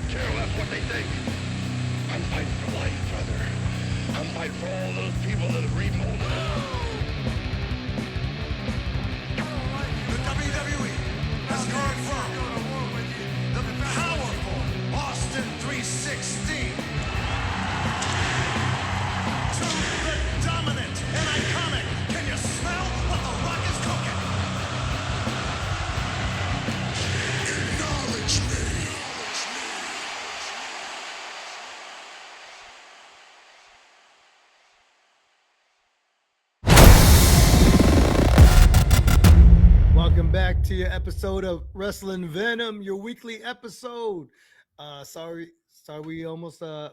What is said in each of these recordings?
could care less what they think. I'm fighting for life, brother. I'm fighting for all those people that have remolded us. The WWE has confirmed the powerful Austin 316 to the dominant and iconic. Can you smell what the Rock is cooking? Acknowledge me. Welcome back to your episode of Wrestling Venom, your weekly episode. Sorry, we almost had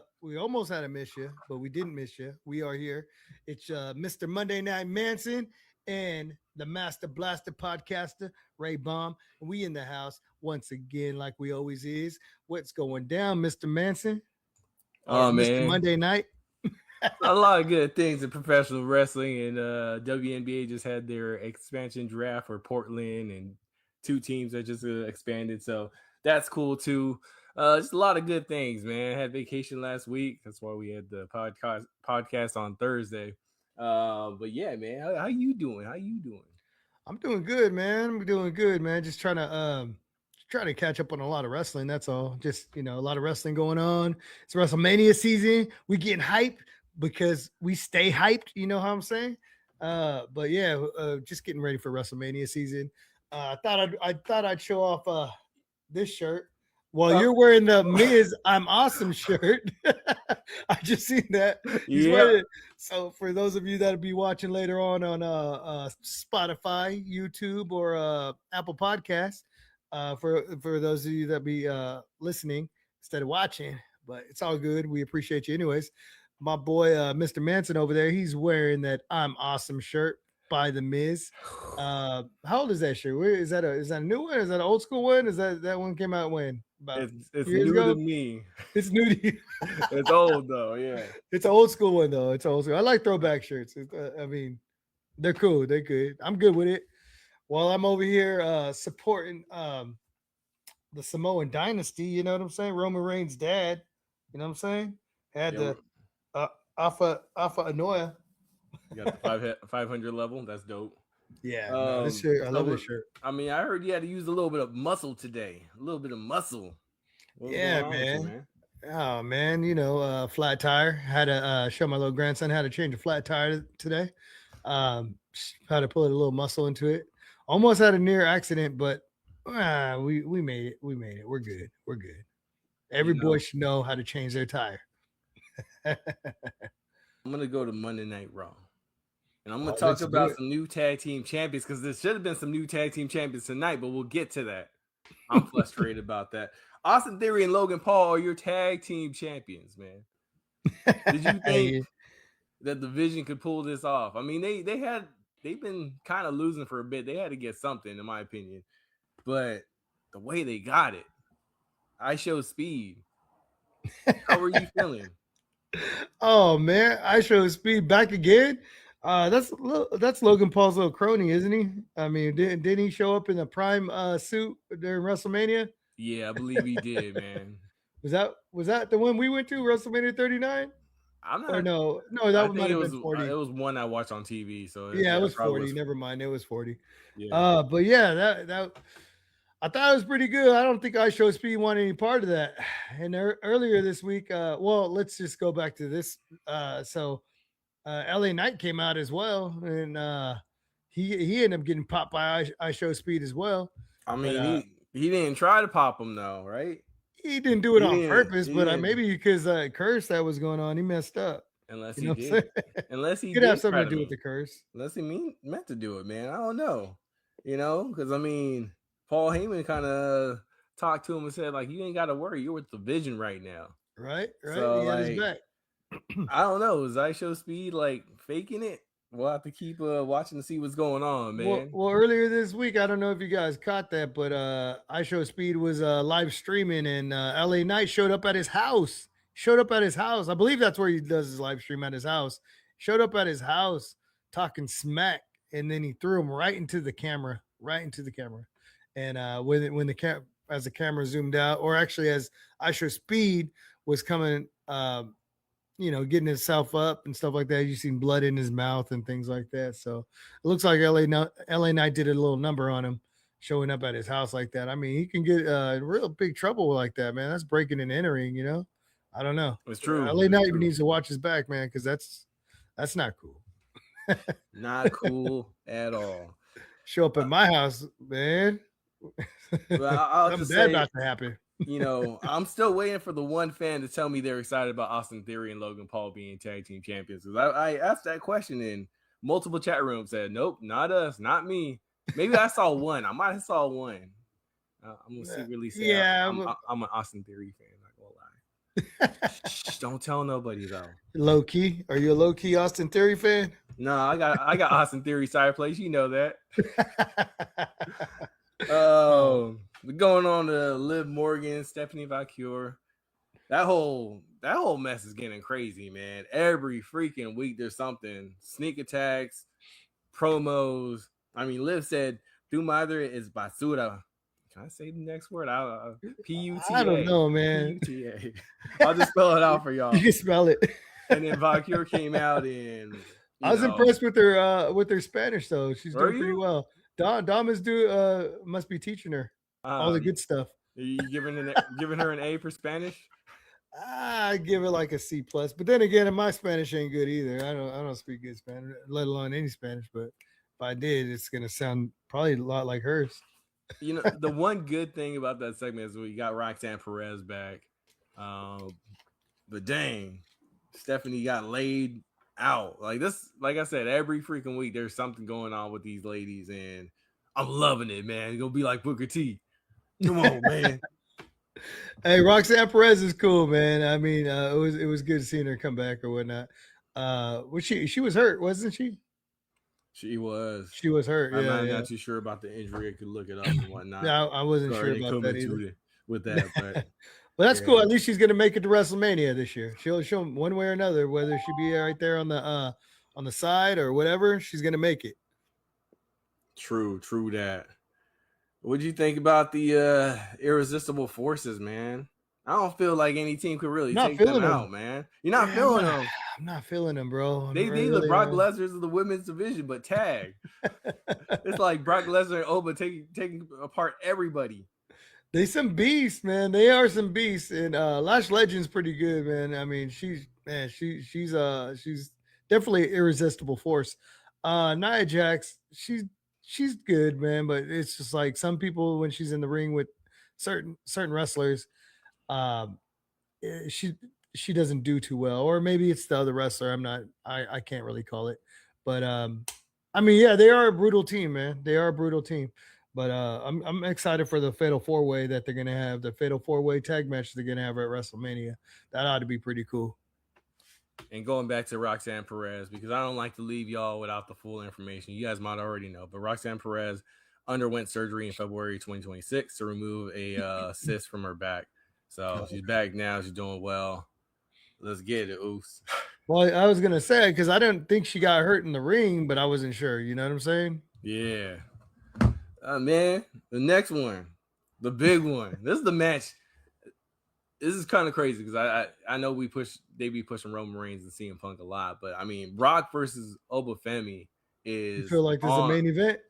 to miss you, but we didn't miss you. We are here. It's Mr. Monday Night Manson and the Master Blaster podcaster Ray Baum. We in the house once again, like we always is. What's going down, Mr. Manson? Oh Mr. man, Monday Night. a lot of good things in professional wrestling, and WNBA just had their expansion draft for Portland, and 2 teams that just expanded, so that's cool too. Just a lot of good things, man. I had vacation last week, that's why we had the podcast on Thursday. But yeah, man, how you doing? I'm doing good, man. I'm doing good, man. Just trying to catch up on a lot of wrestling. That's all. Just a lot of wrestling going on. It's WrestleMania season. We getting hyped because we stay hyped. You know how I'm saying? But yeah, just getting ready for WrestleMania season. I thought I'd show off this shirt while you're wearing the Miz I'm Awesome shirt. I just seen that. He's wearing it. So for those of you that'll be watching later on Spotify, YouTube, or Apple Podcasts, for those of you that be listening instead of watching, but it's all good. We appreciate you anyways. My boy Mr. Manson over there, he's wearing that I'm Awesome shirt by the Miz. How old is that shirt? Is that a new one? Is that an old school one? Is that one came out when? About It's years new ago? to me. It's new to you. It's old though, yeah. It's an old school one though. It's old school. I like throwback shirts. I mean, they're cool. They're good. I'm good with it. While I'm over here supporting the Samoan dynasty, you know what I'm saying? Roman Reigns' dad, you know what I'm saying? Had Yeah. the Alpha Anoia. You got the 500 level. That's dope. Yeah, this shirt, I love this shirt. I mean, I heard you had to use a little bit of muscle today. A little bit of muscle. What's Yeah, going on with you, man. Oh man, flat tire. Had to show my little grandson how to change a flat tire today. Had to put a little muscle into it. Almost had a near accident, but we made it. We made it. We're good. We're good. Every boy should know how to change their tire. I'm gonna go to Monday Night Raw, and I'm gonna talk about some new tag team champions, because there should have been some new tag team champions tonight, but we'll get to that. I'm frustrated about that. Austin Theory and Logan Paul are your tag team champions, man. Did you think that the Vision could pull this off? I mean, they've been kind of losing for a bit. They had to get something, in my opinion, but the way they got it, I Show Speed. How were you feeling? Oh man, I Show Speed back again. That's Logan Paul's little crony, isn't he? I mean, didn't he show up in the Prime suit during WrestleMania? Yeah, I believe he did, man. Was that the one we went to, WrestleMania 39? I'm not. Or no, that might have been 40. It was one I watched on TV. So yeah, it was 40. Never mind, it was 40. Yeah. But yeah, that I thought it was pretty good. I don't think I Show Speed wanted any part of that. And earlier this week, well, let's just go back to this. So LA Knight came out as well, and he ended up getting popped by I Show Speed as well. I mean, he didn't try to pop him though, right? He didn't do it on purpose, but maybe because curse that was going on, he messed up. Unless you he did. Unless he could have something to do with the curse. Unless he meant to do it, man. I don't know. Because I mean, Paul Heyman kind of talked to him and said, like, you ain't got to worry. You're with the Vision right now. Right. So, he had his back. I don't know. Is I Show Speed like faking it? We'll have to keep watching to see what's going on, man. Well, earlier this week, I don't know if you guys caught that, but I Show Speed was live streaming, and LA Knight showed up at his house. I believe that's where he does his live stream, at his house. Showed up at his house talking smack, and then he threw him right into the camera. And when the as the camera zoomed out, or actually as Usher Speed was coming, getting himself up and stuff like that. You seen blood in his mouth and things like that. So it looks like LA Knight did a little number on him, showing up at his house like that. I mean, he can get in real big trouble like that, man. That's breaking and entering. I don't know. It's true. LA Knight needs to watch his back, man, because that's not cool. Not cool at all. Show up at my house, man. Well, I'll just say, about to happen. I'm still waiting for the one fan to tell me they're excited about Austin Theory and Logan Paul being tag team champions. I asked that question in multiple chat rooms. Said, nope, not us, not me. Maybe I saw one. I might have saw one. I'm gonna secretly say, I'm an Austin Theory fan. Not gonna lie. Shh, don't tell nobody though. Low key, are you a low key Austin Theory fan? No, I got Austin Theory side place. You know that. We're going on to Liv Morgan, Stephanie Valkyrie. That whole mess is getting crazy, man. Every freaking week there's something. Sneak attacks, promos. I mean, Liv said Thumadre is basura. Can I say the next word? P-U-T-A. I don't know, man. P-U-T-A. I'll just spell it out for y'all. You can spell it. And then Valkyrie came out and I was impressed with her Spanish though. She's doing pretty well. Dom must be teaching her all the good stuff. Are you giving her an A for Spanish? I give it like a C+. But then again, my Spanish ain't good either. I don't speak good Spanish, let alone any Spanish. But if I did, it's gonna sound probably a lot like hers. The one good thing about that segment is we got Roxanne Perez back. But dang, Stephanie got laid out. Like I said, every freaking week there's something going on with these ladies, and I'm loving it, man. It's gonna be like Booker T. Come on, man. Hey, Roxanne Perez is cool, man. I mean, it was good seeing her come back or whatnot. She was hurt, wasn't she? She was. She was hurt. I'm not too sure about the injury. I could look it up and whatnot. No, I wasn't sure about that either. With that, but well, that's cool. At least she's gonna make it to WrestleMania this year. She'll show one way or another, whether she be right there on the side or whatever. She's gonna make it. True that. What'd you think about the irresistible forces, man? I don't feel like any team could really take them out, man. You're not feeling them. I'm not feeling them, bro. They the Brock Lesnar's of the women's division, but tag. It's like Brock Lesnar and Oba taking apart everybody. They some beasts, man. They are some beasts, and Lash Legend's pretty good, man. I mean, she's definitely an irresistible force. Nia Jax, she's good, man, but it's just like some people when she's in the ring with certain wrestlers, she doesn't do too well, or maybe it's the other wrestler. I can't really call it, but I mean, yeah, they are a brutal team, man. They are a brutal team. But I'm excited for the Fatal 4-Way that they're gonna have, the Fatal 4-Way tag match they're gonna have at WrestleMania. That ought to be pretty cool. And going back to Roxanne Perez, because I don't like to leave y'all without the full information. You guys might already know, but Roxanne Perez underwent surgery in February 2026 to remove a cyst from her back. So she's back now. She's doing well. Let's get it, Oos. Well, I was gonna say because I didn't think she got hurt in the ring, but I wasn't sure. You know what I'm saying? Yeah. Man, the next one, the big one. This is the match. This is kind of crazy because I know they be pushing Roman Reigns and CM Punk a lot, but I mean Brock versus Obafemi is. You feel like this is a main event?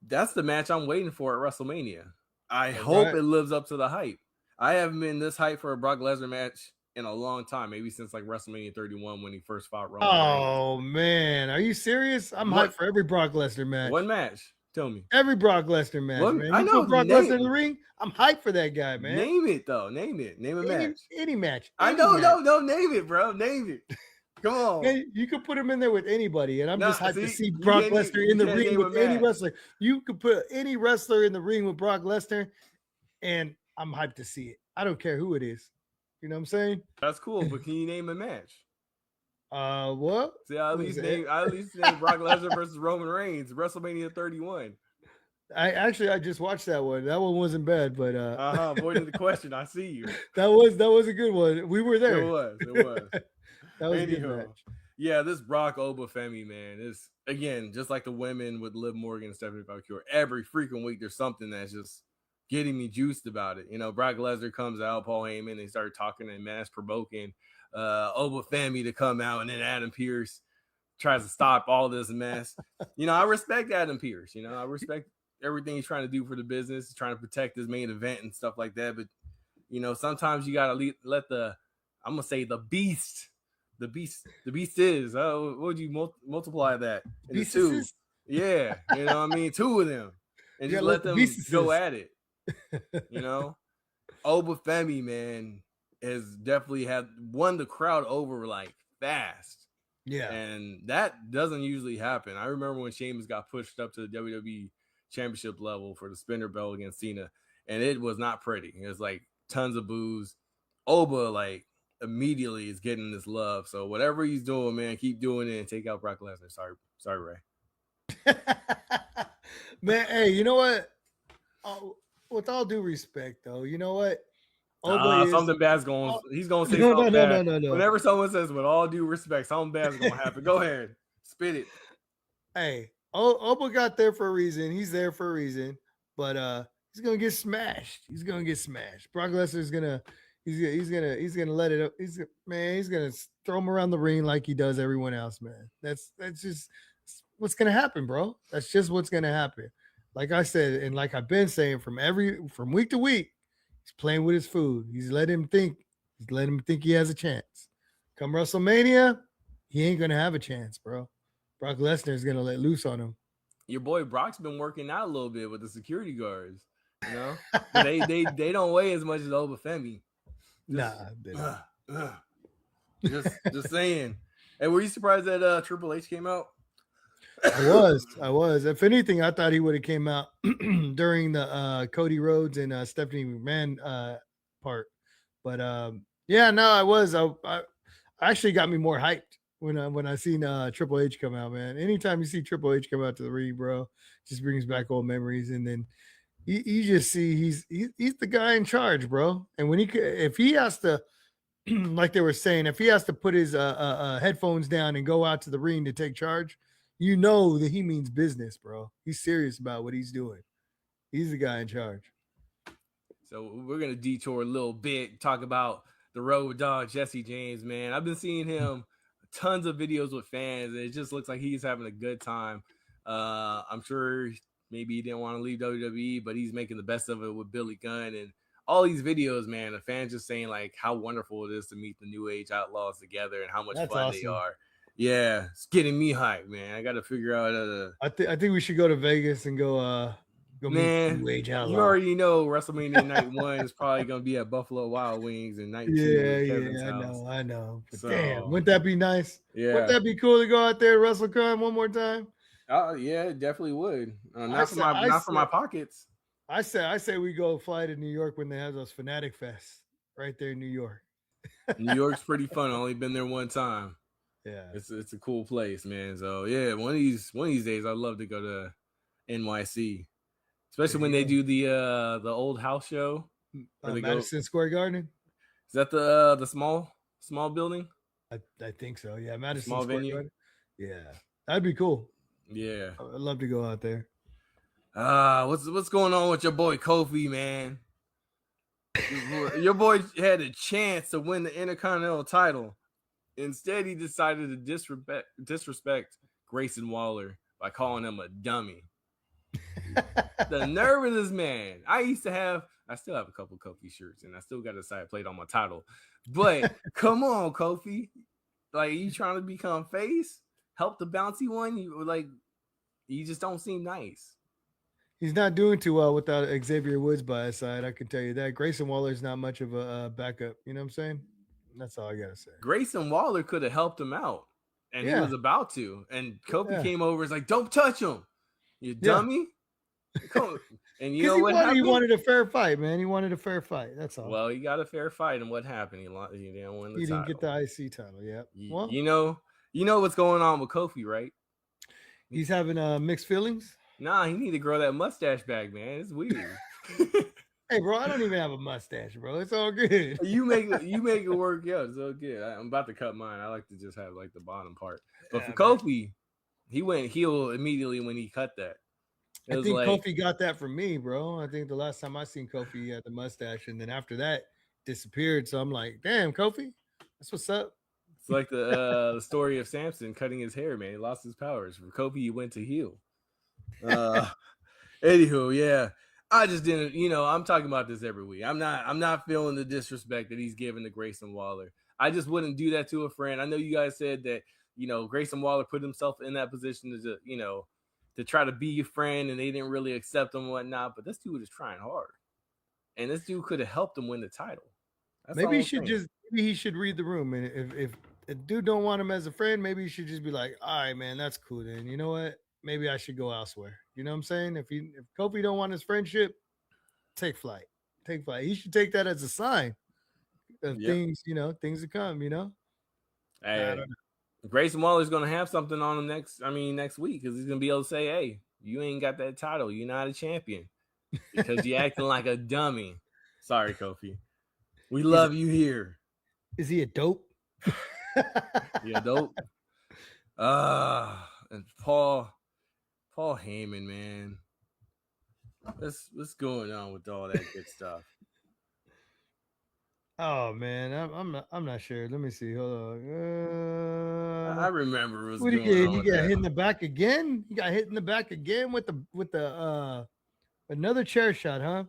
That's the match I'm waiting for at WrestleMania. I hope it lives up to the hype. I haven't been this hype for a Brock Lesnar match in a long time, maybe since like WrestleMania 31 when he first fought Roman Reigns. Oh man, are you serious? I'm hyped for every Brock Lesnar match. What match? Tell me. Every Brock Lesnar match, man. I know Brock Lesnar in the ring. I'm hyped for that guy, man. Name it though. Name it. Name a match. Any match. I know. No. Name it, bro. Name it. Come on. Man, you could put him in there with anybody, and I'm just hyped to see Brock Lesnar in the ring with any wrestler. You could put any wrestler in the ring with Brock Lesnar, and I'm hyped to see it. I don't care who it is. You know what I'm saying? That's cool, but can you name a match? What? See, I at least name Brock Lesnar versus Roman Reigns, WrestleMania 31. I just watched that one. That one wasn't bad, but avoiding the question. I see you. That was a good one. We were there. It was. That was a good match. Yeah, this Brock Obafemi, man, is again just like the women with Liv Morgan and Stephanie Valkyrie. Every freaking week, there's something that's just getting me juiced about it. You know, Brock Lesnar comes out, Paul Heyman, they start talking and mass provoking Oba Femi to come out, and then Adam Pearce tries to stop all this mess. You know, I respect Adam Pearce. You know, I respect everything he's trying to do for the business, trying to protect his main event and stuff like that. But, you know, sometimes you got to let I'm going to say the beast is, what would you multiply that into two? Yeah. You know what I mean? Two of them. And just let them go at it. You know, Oba Femi, man, has definitely won the crowd over like fast. Yeah. And that doesn't usually happen. I remember when Sheamus got pushed up to the WWE championship level for the spinner belt against Cena, and it was not pretty. It was like tons of boos. Oba, like, immediately is getting this love. So whatever he's doing, man, keep doing it and take out Brock Lesnar. Sorry, Ray. Man, hey, you know what? With all due respect, though, you know what? Something bad's going. He's going to say something bad. No. Whenever someone says, "with all due respect," something bad's going to happen. Go ahead, spit it. Hey, Oba got there for a reason. He's there for a reason, but he's gonna get smashed. He's gonna get smashed. Brock Lesnar's gonna gonna let it up. He's gonna throw him around the ring like he does everyone else, man. That's just what's gonna happen, bro. That's just what's gonna happen. Like I said, and like I've been saying from week to week, he's playing with his food. He's letting him think he has a chance. Come WrestleMania, he ain't gonna have a chance, bro. Brock Lesnar is gonna let loose on him. Your boy Brock's been working out a little bit with the security guards. You know, but they don't weigh as much as Oba Femi. Just saying. Hey, were you surprised that Triple H came out? I was. If anything, I thought he would have came out during the Cody Rhodes and Stephanie McMahon part. But I was. I actually got me more hyped when I seen Triple H come out, man. Anytime you see Triple H come out to the ring, bro, just brings back old memories. And then you just see he's the guy in charge, bro. And if he has to, like they were saying, if he has to put his headphones down and go out to the ring to take charge, you know that he means business, bro. He's serious about what he's doing. He's the guy in charge. So we're gonna detour a little bit, talk about the Road Dogg, Jesse James, man. I've been seeing him tons of videos with fans, and it just looks like he's having a good time. I'm sure maybe he didn't want to leave WWE, but he's making the best of it with Billy Gunn and all these videos, man. The fans just saying like how wonderful it is to meet the New Age Outlaws together and how much fun they are. Yeah, it's getting me hyped, man. I got to figure out. I think we should go to Vegas and go meet New Age Outlaws. You already know WrestleMania Night 1 is probably gonna be at Buffalo Wild Wings, and Night 2 is Kevin's house. I know. But damn, wouldn't that be nice? Yeah, wouldn't that be cool to go out there and WrestleCon one more time? Yeah, it definitely would. Not for my pockets. I say we go fly to New York when they have those Fanatic Fests right there in New York. New York's pretty fun. I've only been there one time. Yeah, it's a cool place, man. So yeah, one of these days I'd love to go to NYC, especially when they do the old house show. Madison Square Garden. Is that the small building? I think so. Yeah, Madison Square venue. Garden. Yeah, that'd be cool. Yeah, I'd love to go out there. What's going on with your boy Kofi, man? Your boy had a chance to win the Intercontinental title. Instead, he decided to disrespect Grayson Waller by calling him a dummy. The nerve of this man. I still have a couple Kofi shirts, and I still got a side plate on my title. But come on, Kofi. Like, you trying to become face? Help the bouncy one? You just don't seem nice. He's not doing too well without Xavier Woods by his side. I can tell you that. Grayson Waller is not much of a backup. You know what I'm saying? That's all I gotta say. Grayson Waller could have helped him out, and he was about to. And Kofi came over and was like, "Don't touch him, you dummy." And you know what happened? He wanted a fair fight, man. He wanted a fair fight. That's all. Well, he got a fair fight, and what happened? He didn't win the title. He didn't get the IC title. Yeah. Well, you know what's going on with Kofi, right? He's having mixed feelings. Nah, he need to grow that mustache back, man. It's weird. Hey, bro, I don't even have a mustache, bro. It's all good. You make it work out. It's all good. I'm about to cut mine. I like to just have like the bottom part. But for Kofi, he went heel immediately when he cut that. It I was think like Kofi got that from me, bro. I think the last time I seen Kofi, he had the mustache, and then after that, disappeared. So I'm like, damn, Kofi, that's what's up. it's like the story of Samson cutting his hair, man. He lost his powers. From Kobe, he went to heal. Uh, Anywho, yeah. I just didn't, I'm talking about this every week. I'm not feeling the disrespect that he's giving to Grayson Waller. I just wouldn't do that to a friend. I know you guys said that, Grayson Waller put himself in that position to try to be your friend and they didn't really accept him and whatnot. But this dude is trying hard. And this dude could have helped him win the title. That's all Maybe he I'm should saying. maybe he should read the room, and if a dude don't want him as a friend, maybe he should just be like, all right, man, that's cool. Then you know what? Maybe I should go elsewhere. You know what I'm saying? If Kofi don't want his friendship, take flight. Take flight. He should take that as a sign of Yep. things, things to come. I Hey, don't know. Grayson Waller's gonna have something on him next week because he's gonna be able to say, "Hey, you ain't got that title. You're not a champion because you acting like a dummy." Sorry, Kofi. We He's a, love you here. is he a dope? Yeah, dope. And Paul Heyman, man. What's going on with all that good stuff? Oh man, I'm not sure. Let me see. Hold I on. remember what's What do you going get? on He with got that. hit in the back again. He got hit in the back again with the another chair shot, huh?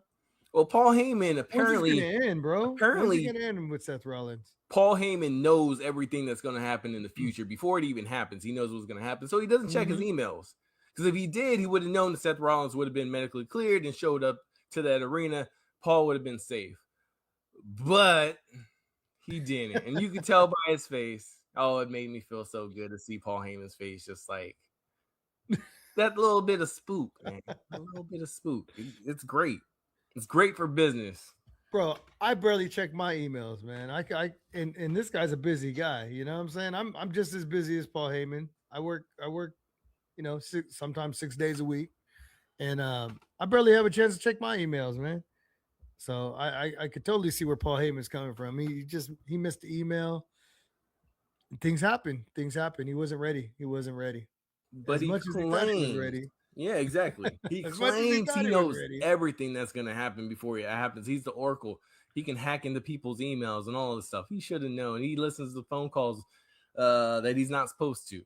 Well, Paul Heyman When's this apparently gonna end, bro? When's it apparently gonna end with Seth Rollins? Paul Heyman knows everything that's going to happen in the future before it even happens. He knows what's going to happen. So he doesn't check his emails. Because if he did, he would have known that Seth Rollins would have been medically cleared and showed up to that arena. Paul would have been safe. But he didn't. And you could tell by his face. Oh, it made me feel so good to see Paul Heyman's face just like that little bit of spook, man. A little bit of spook. It's great. It's great for business. Bro, I barely check my emails, man. And this guy's a busy guy. You know what I'm saying? I'm just as busy as Paul Heyman. I work, sometimes 6 days a week, and I barely have a chance to check my emails, man. So I could totally see where Paul Heyman's coming from. He missed the email. Things happen. Things happen. He wasn't ready. He wasn't ready. But As he much as he thought he was claims, ready. yeah, exactly. He As much as he claims thought he he was knows ready. everything that's going to happen before it happens. He's the oracle. He can hack into people's emails and all this stuff. He should have known. He listens to phone calls that he's not supposed to.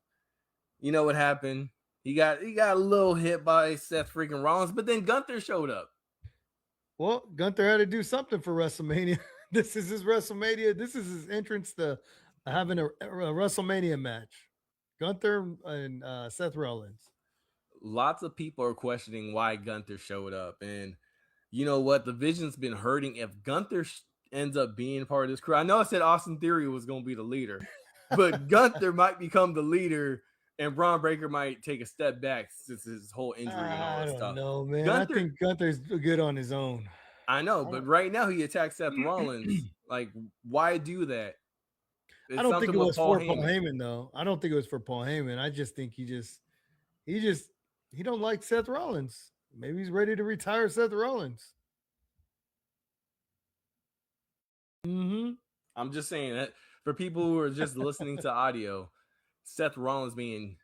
You know what happened? He got a little hit by Seth freaking Rollins, but then Gunther showed up. Well, Gunther had to do something for WrestleMania. This is his WrestleMania. This is his entrance to having a WrestleMania match. Gunther and Seth Rollins. Lots of people are questioning why Gunther showed up, and you know what? The vision's been hurting. If Gunther ends up being part of this crew, I know I said Austin Theory was going to be the leader, but Gunther might become the leader, and Braun Breaker might take a step back since his whole injury and all I that don't stuff. know, man. Gunther, I think Gunther's good on his own. I know, but right now he attacked Seth Rollins. Like, why do that? It's I don't think something it with was for Paul Heyman though. I don't think it was for Paul Heyman. I just think he don't like Seth Rollins. Maybe he's ready to retire Seth Rollins. I'm just saying that for people who are just listening to audio, Seth Rollins being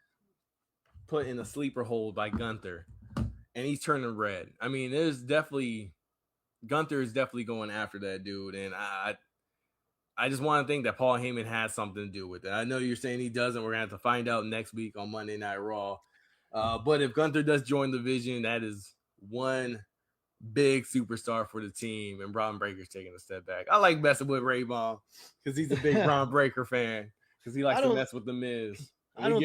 put in a sleeper hold by Gunther, and he's turning red. I mean, Gunther is definitely going after that dude, and I just want to think that Paul Heyman has something to do with it. I know you're saying he doesn't. We're gonna have to find out next week on Monday Night Raw. But if Gunther does join the Vision, that is one big superstar for the team, and Braun Breaker's taking a step back. I like messing with Ray Ball because he's a big Braun Breaker fan because he likes to mess with the Miz. I don't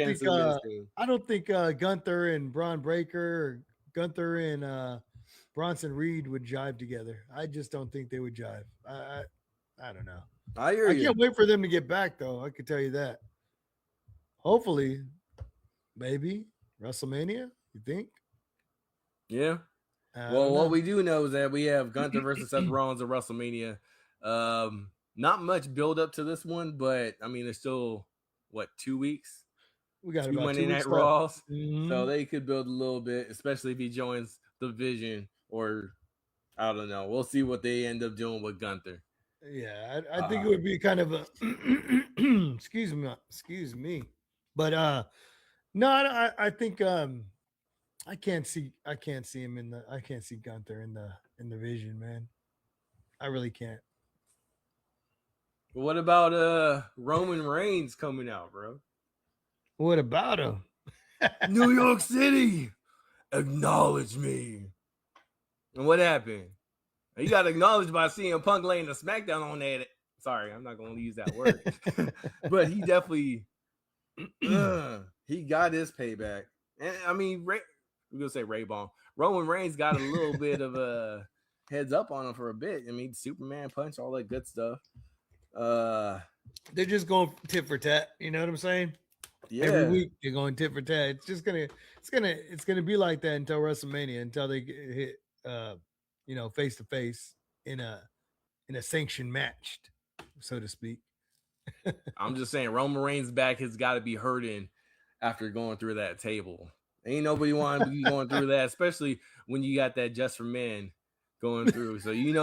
think Gunther and Braun Breaker or Gunther and Bronson Reed would jive together. I just don't think they would jive. I don't know. I hear you. I can't wait for them to get back though. I can tell you that. Hopefully, maybe WrestleMania. You think? Yeah. Well, what we do know is that we have Gunther versus Seth Rollins at WrestleMania. Not much build up to this one, but I mean, there's still 2 weeks. We got 2 about Monday 2 Night weeks Raws, left. so they could build a little bit, especially if he joins the Vision, or I don't know. We'll see what they end up doing with Gunther. Yeah, I think it would be kind of a excuse me, but no, I think I can't see him in the I can't see Gunther in the vision, man. I really can't. What about Roman Reigns coming out, bro? What about him? New York City, acknowledge me. And what happened? He got acknowledged by CM Punk laying the Smackdown on that. Sorry, I'm not going to use that word. But he definitely, he got his payback. And I mean, we're going to say Ray Bomb. Roman Reigns got a little bit of a heads up on him for a bit. I mean, Superman punch, all that good stuff. They're just going tit for tat. You know what I'm saying? Yeah. Every week they're going tit for tat. It's gonna be like that until WrestleMania, until they get hit, face to face in a sanctioned match, so to speak. I'm just saying, Roman Reigns' back has got to be hurting after going through that table. Ain't nobody want to be going through that, especially when you got that Just for Men going through. So you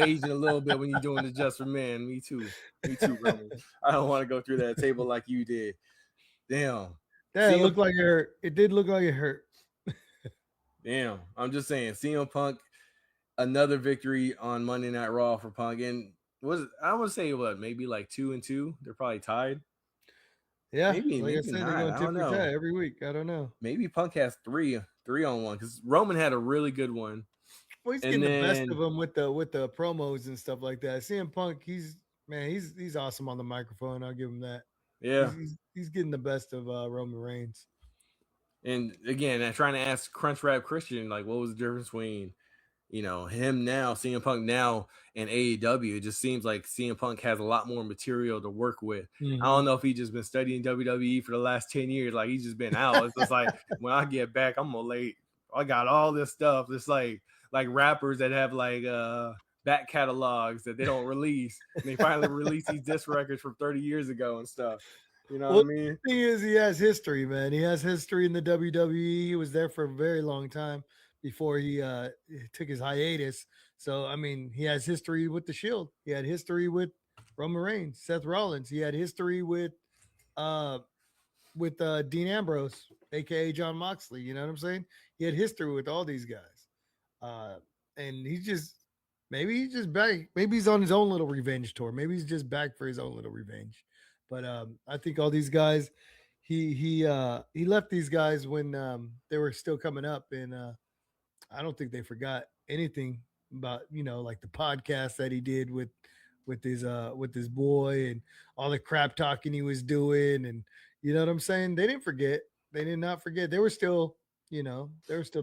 aging a little bit when you're doing the Just for Men. Me too, Roman. I don't want to go through that table like you did. Damn. Yeah, it looked like it hurt. It did look like it hurt. Damn. I'm just saying, CM Punk, another victory on Monday Night Raw for Punk. And I would say maybe like 2-2. They're probably tied. Yeah, maybe I said, they're going tit for tat every week. I don't know. Maybe Punk has 3-on-1 because Roman had a really good one. Well, he's getting the best of them with the promos and stuff like that. CM Punk, he's awesome on the microphone. I'll give him that. Yeah, he's getting the best of Roman Reigns. And again, I'm trying to ask Crunchwrap Christian, like, what was the difference between, him now, CM Punk now, and AEW? It just seems like CM Punk has a lot more material to work with. Mm-hmm. I don't know if he's just been studying WWE for the last 10 years. Like, he's just been out. It's just like, when I get back, I'm gonna late. I got all this stuff. It's like rappers that have like back catalogs that they don't release. And they finally release these disc records from 30 years ago and stuff. You know what I mean? The thing is, he has history, man. He has history in the WWE. He was there for a very long time before he took his hiatus. So, I mean, he has history with the Shield. He had history with Roman Reigns, Seth Rollins. He had history with Dean Ambrose, aka John Moxley. You know what I'm saying? He had history with all these guys. And maybe he's just back. Maybe he's on his own little revenge tour. Maybe he's just back for his own little revenge. But I think all these guys, he left these guys when they were still coming up, and I don't think they forgot anything about like the podcast that he did with his boy and all the crap talking he was doing, and you know what I'm saying. They didn't forget. They did not forget. They were still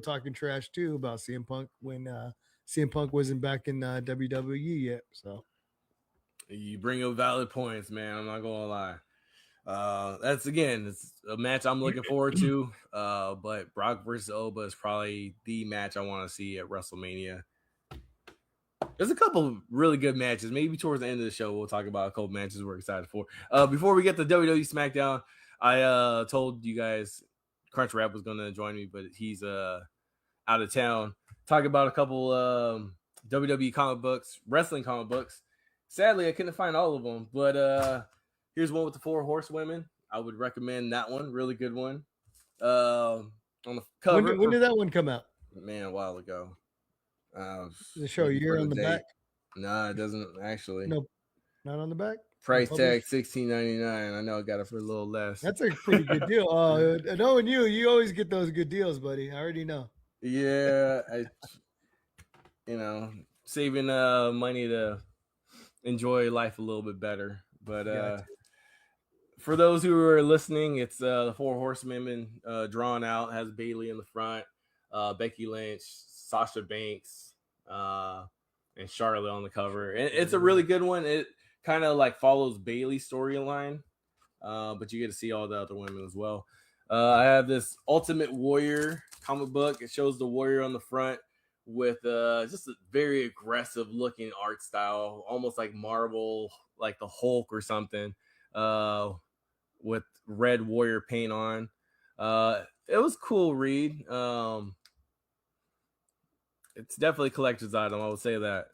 talking trash too about CM Punk when CM Punk wasn't back in WWE yet. So. You bring up valid points, man. I'm not gonna lie. It's a match I'm looking forward to. But Brock versus Oba is probably the match I want to see at WrestleMania. There's a couple really good matches. Maybe towards the end of the show, we'll talk about a couple matches we're excited for. Before we get to WWE SmackDown, I told you guys Crunchwrap was gonna join me, but he's out of town. Talk about a couple WWE comic books, wrestling comic books. Sadly, I couldn't find all of them, but here's one with the 4 horsewomen. I would recommend that one. Really good one. On the cover. When did that one come out? Man, a while ago. Does it show a year on the back? No, it doesn't actually. No, not on the back. Price tag $16.99. I know I got it for a little less. That's a pretty good deal. Knowing you always get those good deals, buddy. I already know. Yeah, saving money to enjoy life a little bit better. But for those who are listening, it's the 4 horsewomen drawn out. Has Bayley in the front, Becky Lynch, Sasha Banks, and Charlotte on the cover. And it's a really good one. It kind of like follows Bayley's storyline, but you get to see all the other women as well. I have this Ultimate Warrior comic book. It shows the warrior on the front with just a very aggressive looking art style, almost like Marvel, like the Hulk or something, with red warrior paint on. It was cool read. It's definitely a collector's item, I would say that.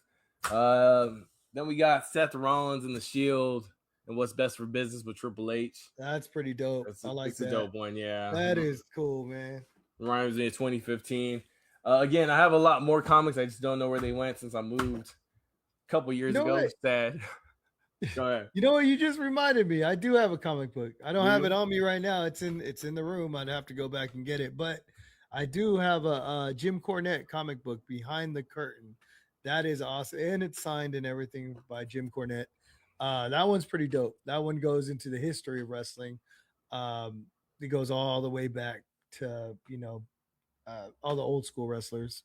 Then we got Seth Rollins and the Shield and What's Best for Business with Triple H. That's pretty dope. I like that. It's a dope one, yeah. That is cool, man. Rhymes in 2015. Again, I have a lot more comics. I just don't know where they went since I moved a couple years ago. what? Sad. Go ahead. You know what? You just reminded me. I do have a comic book. I don't Do have you? it on me right now. It's in the room. I'd have to go back and get it. But I do have a Jim Cornette comic book, Behind the Curtain. That is awesome, and it's signed and everything by Jim Cornette. That one's pretty dope. That one goes into the history of wrestling. It goes all the way back to all the old school wrestlers.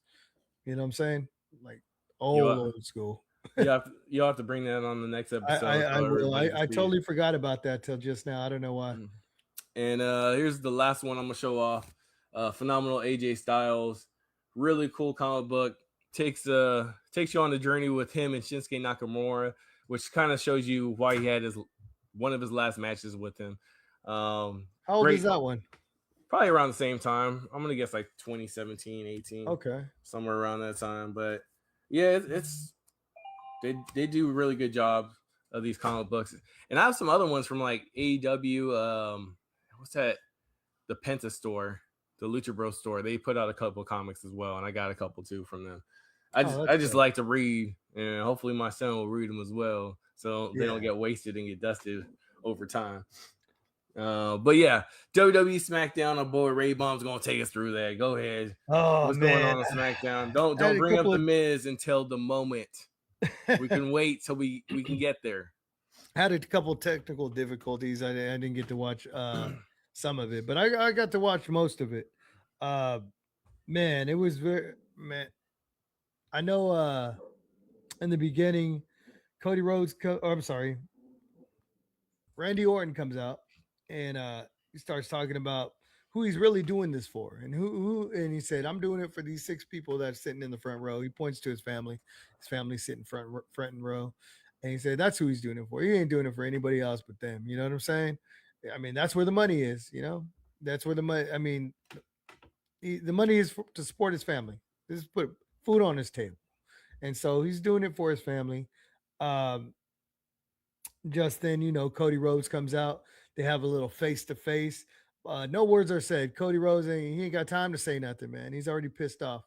You know what I'm saying? Like old school. You'll have to bring that on the next episode. I will. I totally forgot about that till just now. I don't know why. And here's the last one I'm gonna show off. Phenomenal AJ Styles, really cool comic book. Takes you on the journey with him and Shinsuke Nakamura, which kind of shows you why he had one of his last matches with him. How old is that one? Probably around the same time. I'm gonna guess like 2017, 18. Okay, somewhere around that time. But yeah, they do a really good job of these comic books. And I have some other ones from like AEW. What's that? The Penta store, the Lucha Bros store. They put out a couple of comics as well, and I got a couple too from them. I just like to read, and hopefully my son will read them as well, so they don't get wasted and get dusted over time. But yeah, WWE SmackDown. Our boy Ray Bomb's gonna take us through that. Go ahead. What's going on SmackDown? Don't bring up the Miz until the moment. We can wait till we can get there. I had a couple technical difficulties. I didn't get to watch some of it, but I got to watch most of it. Man, it was very I know in the beginning, Randy Orton comes out and he starts talking about who he's really doing this for, and and he said, I'm doing it for these 6 people that's sitting in the front row. He points to his family. His family's sitting front and row. And he said, that's who he's doing it for. He ain't doing it for anybody else but them. You know what I'm saying? I mean, that's where the money is, that's where the money, I mean, the money is to support his family. This is put food on his table. And so he's doing it for his family. Just then, Cody Rhodes comes out. They have a little face-to-face. No words are said. Cody Rhodes, he ain't got time to say nothing, man. He's already pissed off.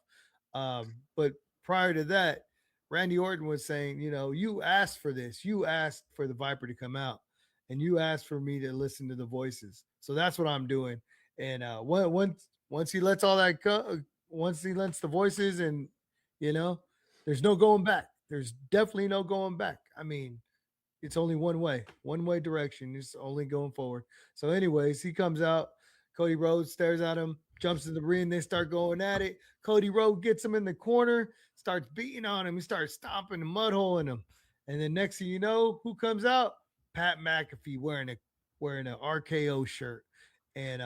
But prior to that, Randy Orton was saying, you asked for this. You asked for the Viper to come out, and you asked for me to listen to the voices. So that's what I'm doing. And once he lets all that go, once he lets the voices, and there's no going back. There's definitely no going back. I mean, it's only one way direction. It's only going forward. So anyways, he comes out. Cody Rhodes stares at him, jumps in the ring. They start going at it. Cody Rhodes gets him in the corner, starts beating on him. He starts stomping and mud holing him. And then next thing you know, who comes out? Pat McAfee wearing a RKO shirt and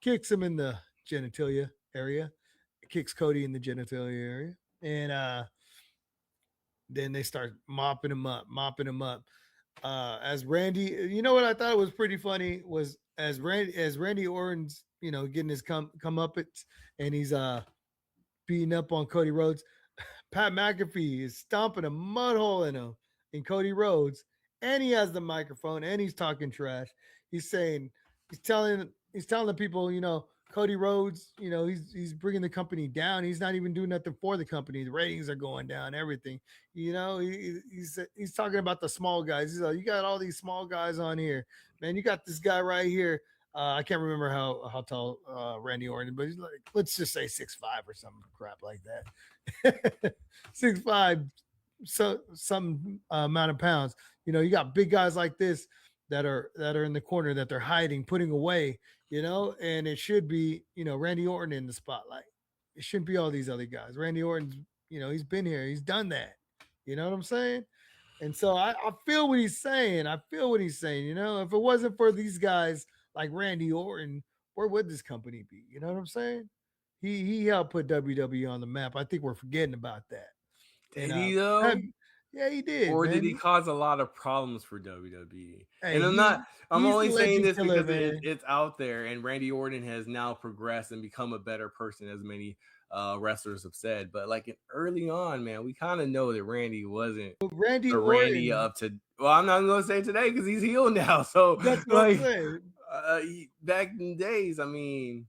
kicks him in the genitalia area. Kicks Cody in the genitalia area. And then they start mopping him up. As Randy, you know what I thought was pretty funny was as Randy Orton's, getting his comeuppance, and he's beating up on Cody Rhodes. Pat McAfee is stomping a mud hole in him in Cody Rhodes, and he has the microphone and he's talking trash. He's telling the people, Cody Rhodes, he's bringing the company down. He's not even doing nothing for the company. The ratings are going down, everything. He's talking about the small guys. He's like, you got all these small guys on here, man. You got this guy right here. I can't remember how tall Randy Orton, but he's like, let's just say 6'5" or some crap like that. 6'5", so some amount of pounds. You got big guys like this that are in the corner that they're hiding, putting away. And it should be, Randy Orton in the spotlight. It shouldn't be all these other guys. Randy Orton's, he's been here. He's done that. You know what I'm saying? And so I feel what he's saying. If it wasn't for these guys like Randy Orton, where would this company be? You know what I'm saying? He helped put WWE on the map. I think we're forgetting about that. Did he though? Yeah, he did. Or man. did he cause a lot of problems for WWE? Hey, and I'm only saying this because it's out there, and Randy Orton has now progressed and become a better person, as many wrestlers have said. But like early on, man, we kind of know that Randy wasn't Randy up to. Well, I'm not going to say today because he's healed now. So that's what I'm saying. Back in the days, I mean,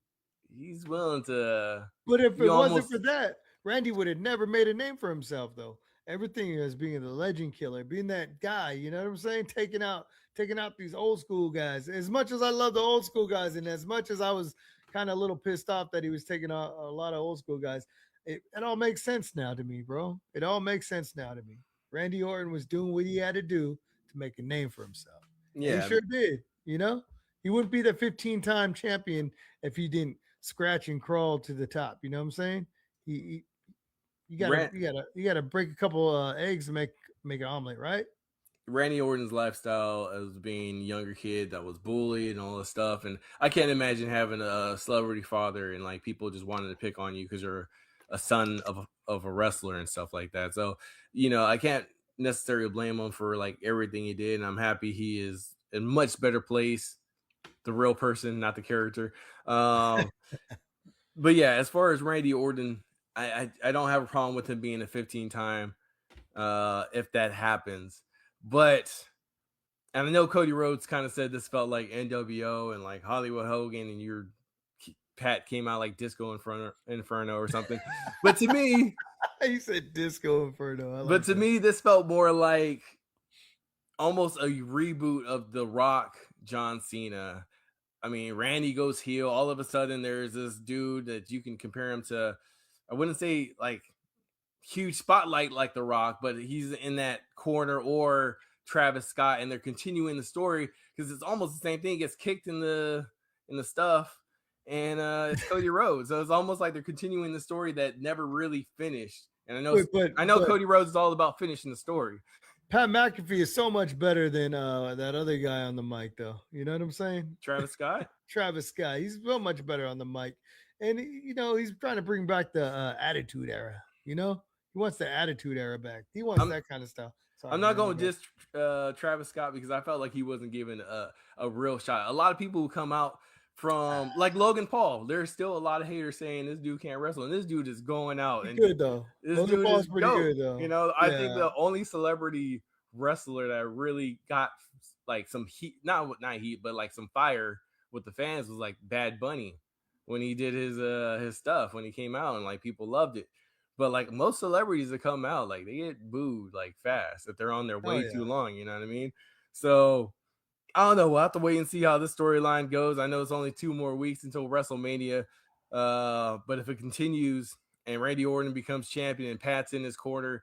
he's willing to. But if You it wasn't almost for that, Randy would have never made a name for himself, though. Everything as being the legend killer, being that guy, you know what I'm saying? Taking out these old school guys. As much as I love the old school guys, and as much as I was kind of a little pissed off that he was taking out a lot of old school guys, it all makes sense now to me, bro. It all makes sense now to me. Randy Orton was doing what he had to do to make a name for himself. And he yeah. sure did, you know? He wouldn't be the 15-time champion if he didn't scratch and crawl to the top. You know what I'm saying? He you gotta Rand, you gotta break a couple eggs to make an omelet, right? Randy Orton's lifestyle as being a younger kid that was bullied and all this stuff, and I can't imagine having a celebrity father and like people just wanting to pick on you because you're a son of a wrestler and stuff like that. So I can't necessarily blame him for like everything he did, and I'm happy he is in a much better place, the real person, not the character. Um, but yeah, as far as Randy Orton, I don't have a problem with him being a 15-time if that happens. But and I know Cody Rhodes kind of said this felt like NWO and like Hollywood Hogan, and your Pat came out like Disco Inferno or something. But to me, You said Disco Inferno. I like but to that. me, this felt more like almost a reboot of The Rock, John Cena. I mean, Randy goes heel. All of a sudden, there's this dude that you can compare him to. I wouldn't say like huge spotlight like The Rock, but he's in that corner, or Travis Scott, and they're continuing the story because it's almost the same thing. He gets kicked in the stuff, and it's Cody Rhodes. So it's almost like they're continuing the story that never really finished. And I know But Cody Rhodes is all about finishing the story. Pat McAfee is so much better than that other guy on the mic, though. You know what I'm saying? Travis Scott. Travis Scott. He's so much better on the mic, and he's trying to bring back the Attitude Era. You know, he wants the Attitude Era back. He wants I'm that kind of stuff. Sorry, I'm not man, going to diss Travis Scott because I felt like he wasn't given a real shot. A lot of people who come out from like Logan Paul, there's still a lot of haters saying this dude can't wrestle, and this dude is going out He's and good though. this Logan dude Paul's is pretty dope. good though. I think Yeah. the only celebrity wrestler that really got like some heat, not heat, but like some fire with the fans was like Bad Bunny when he did his stuff when he came out, and like people loved it. But like most celebrities that come out, like they get booed like fast if they're on there Oh way yeah. too long. You know what I mean? So I don't know. We'll have to wait and see how this storyline goes. I know it's only 2 more weeks until WrestleMania. But if it continues and Randy Orton becomes champion and Pat's in his corner,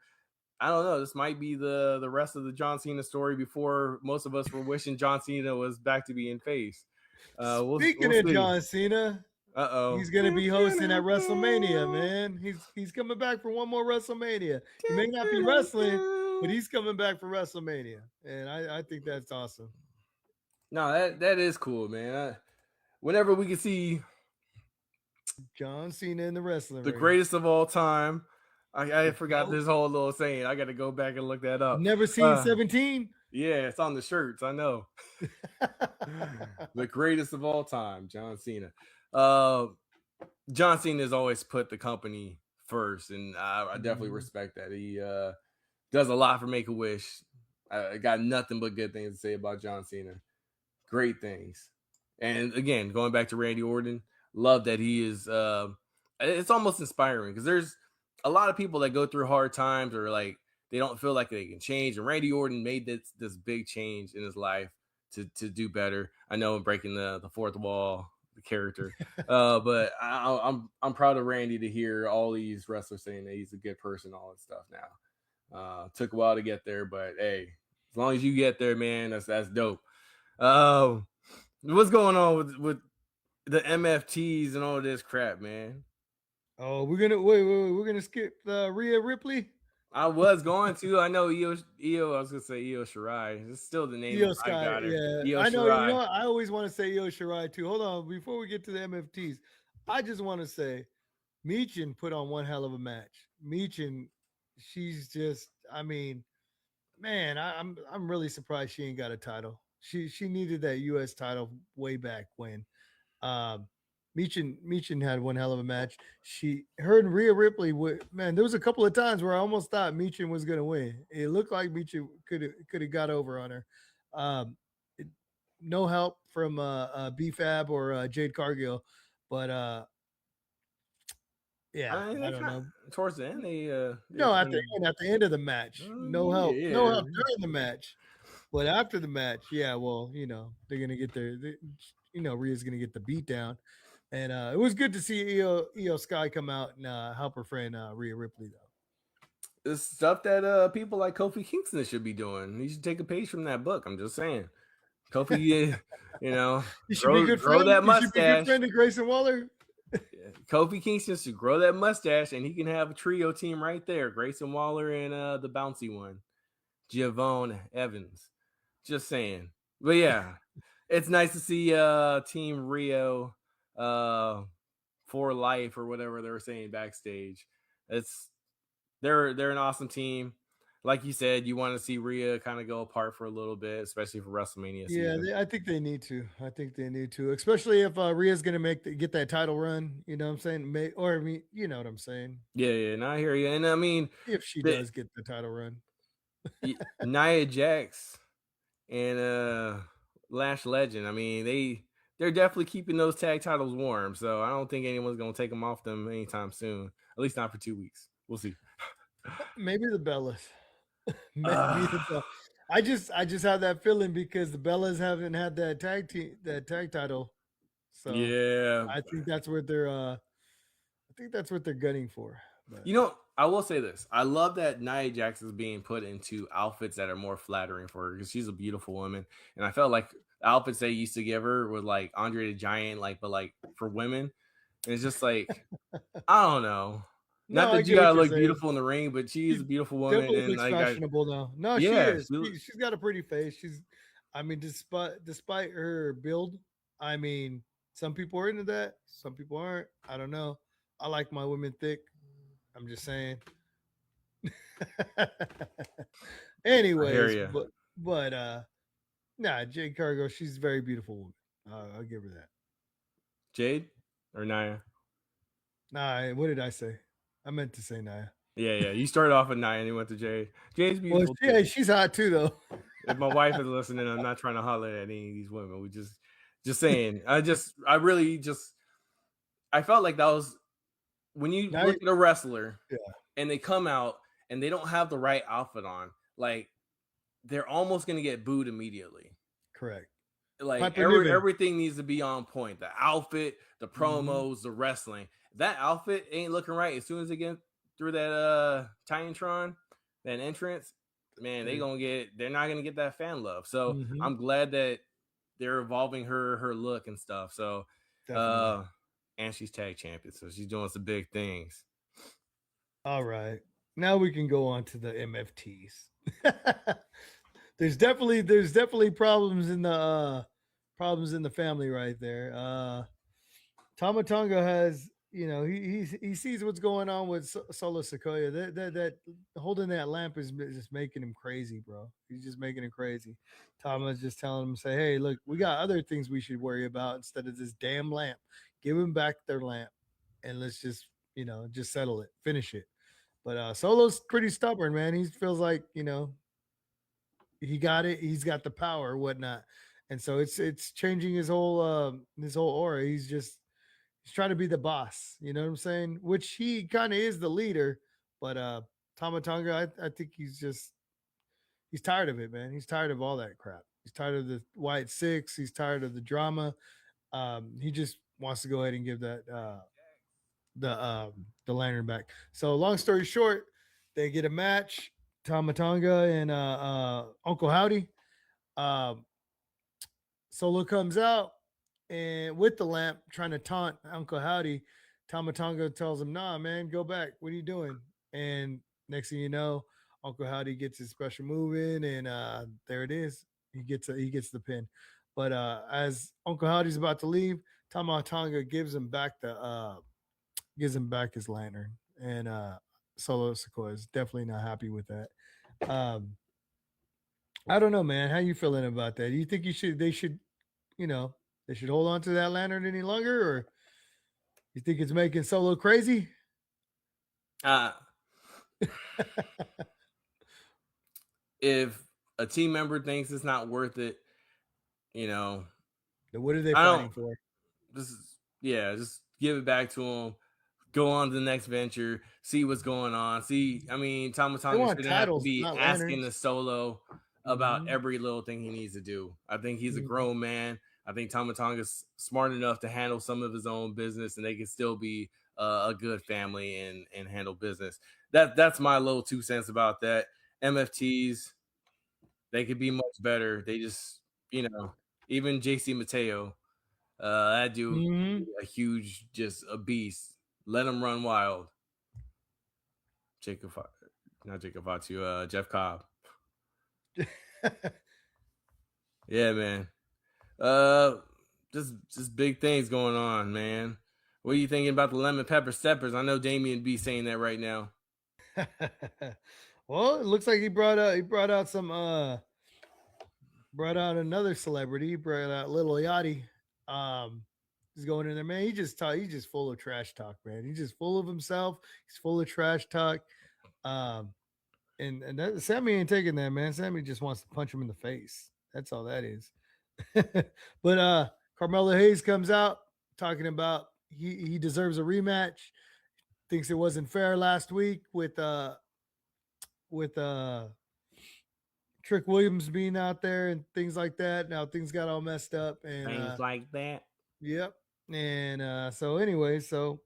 I don't know. This might be the rest of the John Cena story before most of us were wishing John Cena was back to being face. Speaking We'll of see. John Cena, Uh-oh. he's gonna be hosting at WrestleMania, man. He's coming back for one more WrestleMania. He may not be wrestling, but he's coming back for WrestleMania, and I think that's awesome. No, that is cool, man. Whenever we can see John Cena in the wrestling the ring. greatest of all time, I forgot this whole little saying. I got to go back and look that up. Never seen 17. Yeah, it's on the shirts. I know. The greatest of all time, John Cena. John Cena has always put the company first, and I definitely respect that. He does a lot for Make-A-Wish. I got nothing but good things to say about John Cena. Great things. And again, going back to Randy Orton, love that he is. It's almost inspiring because there's a lot of people that go through hard times or like they don't feel like they can change. And Randy Orton made this big change in his life to do better. I know I'm breaking the fourth wall, the character, but I'm proud of Randy to hear all these wrestlers saying that he's a good person, all that stuff. Now, took a while to get there, but hey, as long as you get there, man, that's dope. What's going on with the MFTs and all this crap, man? Oh, we're gonna wait. We're gonna skip Rhea Ripley. I was going to. I know Io. I was gonna say Io Shirai. It's still the name. Io I Sky, got her. yeah. Io I know. Shirai. You know what? I always want to say Io Shirai too. Hold on, before we get to the MFTs, I just want to say, Meechin put on one hell of a match. Meechin, she's just. I mean, man, I'm really surprised she ain't got a title. She needed that U.S. title way back when. Um, Meechin had one hell of a match. Her and Rhea Ripley man. There was a couple of times where I almost thought Meechin was gonna win. It looked like Meechin could have got over on her. No help from BFAB or Jade Cargill, but Yeah, I don't know. Towards the end, they No, at the end of the match, no help, no help during the match, but after the match, yeah, well, they're gonna get Rhea's gonna get the beat down, and it was good to see Io Sky come out and help her friend Rhea Ripley though. It's stuff that people like Kofi Kingston should be doing. He should take a page from that book. I'm just saying, Kofi, You should be a good grow friend. that You should be a good mustache. friend to Grayson Waller. Kofi Kingston should grow that mustache, and he can have a trio team right there: Grayson Waller and the bouncy one, Giavone Evans. Just saying. But yeah, it's nice to see Team Rio for life or whatever they were saying backstage. They're an awesome team. Like you said, you want to see Rhea kind of go apart for a little bit, especially for WrestleMania season. Yeah, I think they need to. Especially if Rhea's gonna get that title run. You know what I'm saying? You know what I'm saying? Yeah, and I hear you. And I mean, if she does get the title run, Nia Jax and Lash Legend. I mean, they're definitely keeping those tag titles warm. So I don't think anyone's gonna take them off them anytime soon. At least not for 2 weeks. We'll see. Maybe the Bellas. I just have that feeling because the Bellas haven't had that tag title. So yeah, I think that's what they're gunning for. But. I will say this. I love that Nia Jax is being put into outfits that are more flattering for her because she's a beautiful woman. And I felt like outfits they used to give her were like Andre the Giant, but for women. And it's just like, I don't know. Not that you gotta look beautiful in the ring, but she's a beautiful woman and fashionable now. No, yeah, she is. She's got a pretty face. Despite her build, I mean, some people are into that, some people aren't. I don't know. I like my women thick. I'm just saying. Anyways, but Jade Cargill, she's a very beautiful woman. I'll give her that. Jade or Nia? Nah, what did I say? I meant to say Nia. Yeah. You started off with Nia and you went to Jade. Jade's beautiful. Well, she's hot too, though. If my wife is listening, I'm not trying to holler at any of these women. We just saying. I felt like that was when you look at a wrestler and they come out and they don't have the right outfit on, like they're almost gonna get booed immediately. Correct. Like everything needs to be on point. The outfit, the promos, the wrestling. If that outfit ain't looking right as soon as they get through that Titantron, that entrance, man, they're not gonna get that fan love. So I'm glad that they're evolving her look and stuff. So and she's tag champion, so she's doing some big things. All right. Now we can go on to the MFTs. There's definitely problems in the family right there. Tama Tonga has, he sees what's going on with Solo Sikoa. That holding that lamp is just making him crazy, bro. He's just making him crazy. Tama's just telling him, say, hey, look, we got other things we should worry about instead of this damn lamp. Give them back their lamp and let's just settle it, finish it. But Solo's pretty stubborn, man. He feels like, he got it. He's got the power or whatnot. And so it's changing his whole aura. He's trying to be the boss. You know what I'm saying? Which he kind of is the leader. But Tama Tonga, I think he's tired of it, man. He's tired of all that crap. He's tired of the White Six. He's tired of the drama. He just wants to go ahead and give that the lantern back. So long story short, they get a match. Tama Tonga and Uncle Howdy. Solo comes out and with the lamp trying to taunt Uncle Howdy. Tama Tonga tells him, nah, man, go back. What are you doing? And next thing you know, Uncle Howdy gets his special move in, and there it is. He gets the pin. But as Uncle Howdy's about to leave, Tama Tonga gives him back his lantern, and Solo Sikoa is definitely not happy with that. I don't know, man. How you feeling about that? Do you think they should hold on to that lantern any longer, or you think it's making Solo crazy? If a team member thinks it's not worth it, then what are they fighting for? Just give it back to them. go on to the next venture, see what's going on. I mean, Tama Tonga want shouldn't have to titles, be not asking lanterns. the Solo about Mhm. every little thing he needs to do. I think he's a Mhm. grown man. I think Tama Tonga's smart enough to handle some of his own business, and they can still be a good family and handle business. That's my little 2 cents about that. MFTs, they could be much better. They just, even JC Mateo, that dude, Mhm. a huge, just a beast. Let him run wild. Not Jacob Fatu, Jeff Cobb. Yeah, man. Just big things going on, man. What are you thinking about the lemon pepper steppers? I know Damien B saying that right now. Well, it looks like he brought out some brought out another celebrity. He brought out Little Yachty. He's going in there, man. He's just full of trash talk, man. He's just full of himself. He's full of trash talk. Um, and that, Sammy ain't taking that, man. Sammy just wants to punch him in the face. That's all that is. But Carmelo Hayes comes out talking about he deserves a rematch. Thinks it wasn't fair last week with Trick Williams being out there and things like that. Now things got all messed up and Things like that. yep. And so anyway, so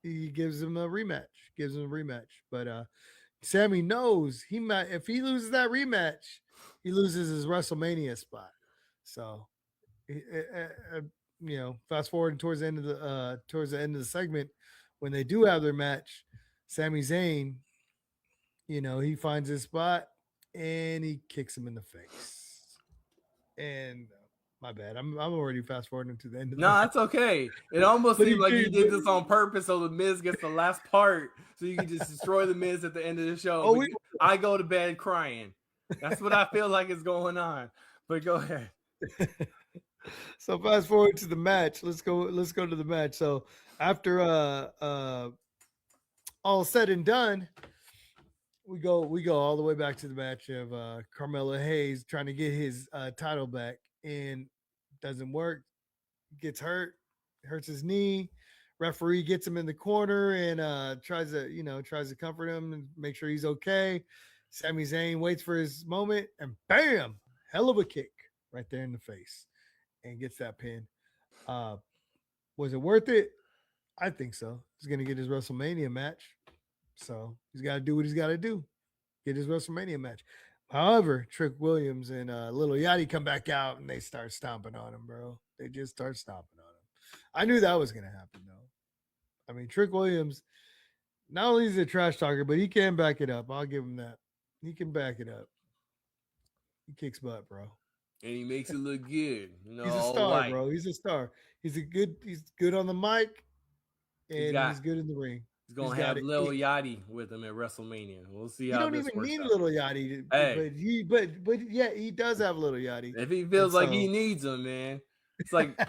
he gives him a rematch. But Sammy knows he might if he loses that rematch, he loses his WrestleMania spot. So fast forward towards the end of the segment when they do have their match, Sami Zayn, he finds his spot and he kicks him in the face. And my bad, I'm already fast forwarding to the end of the No, match. that's okay. It almost But seemed like he did but- this on purpose so the Miz gets the last part so you can just destroy the Miz at the end of the show. Oh, I go to bed crying. That's what I feel like is going on. But go ahead. So fast forward to the match. Let's go to the match. So after all said and done, we go all the way back to the match of Carmelo Hayes trying to get his title back and doesn't work. Gets hurts his knee. Referee gets him in the corner and tries to comfort him and make sure he's okay. Sami Zayn waits for his moment and bam, hell of a kick right there in the face and gets that pin. Was it worth it? I think so. He's gonna get his WrestleMania match, so he's got to do what he's got to do. Get his WrestleMania match. However, Trick Williams and Little Yachty come back out and they start stomping on him, bro. They just start stomping on him. I knew that was gonna happen though. I mean, Trick Williams, not only is he a trash talker, but he can back it up. I'll give him that. He can back it up. He kicks butt, bro. And he makes it look good. He's a star, bro. He's a star. He's good on the mic, and he's good in the ring. He's gonna have Lil Yachty with him at WrestleMania. We'll see how this works. You don't even need Little Yachty, but yeah, he does have Little Yachty. If he feels like he needs him, man, it's like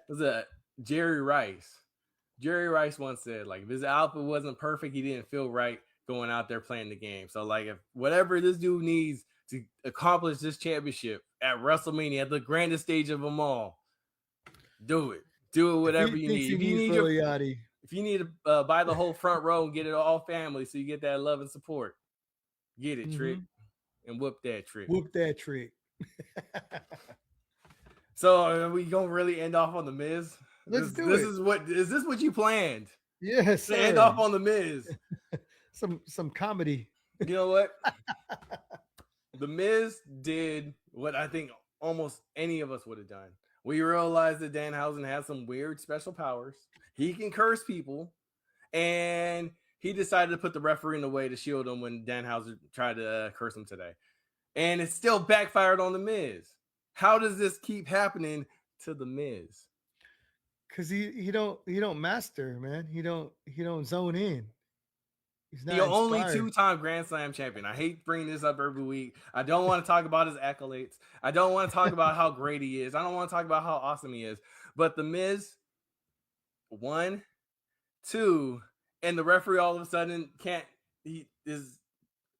was that Jerry Rice. Jerry Rice once said, like, if his outfit wasn't perfect, he didn't feel right going out there playing the game. So, like, if whatever this dude needs to accomplish this championship at WrestleMania, at the grandest stage of them all, do it. Do it, whatever you need. If you need to buy the whole front row and get it all family so you get that love and support, get it, Trick, and whoop that trick. Whoop that trick. So, are we going to really end off on The Miz? Let's do it. Is this what you planned? Yes. To end off on The Miz. some comedy. You know what? The Miz did what I think almost any of us would have done. We realized that Danhausen has some weird special powers. He can curse people, and he decided to put the referee in the way to shield him when Danhausen tried to curse him today. And it still backfired on The Miz. How does this keep happening to The Miz? Because he don't master, man. He don't zone in. He's not the only 2-time Grand Slam champion. I hate bringing this up every week. I don't want to talk about his accolades. I don't want to talk about how great he is. I don't want to talk about how awesome he is. But The Miz, 1, 2, and the referee all of a sudden his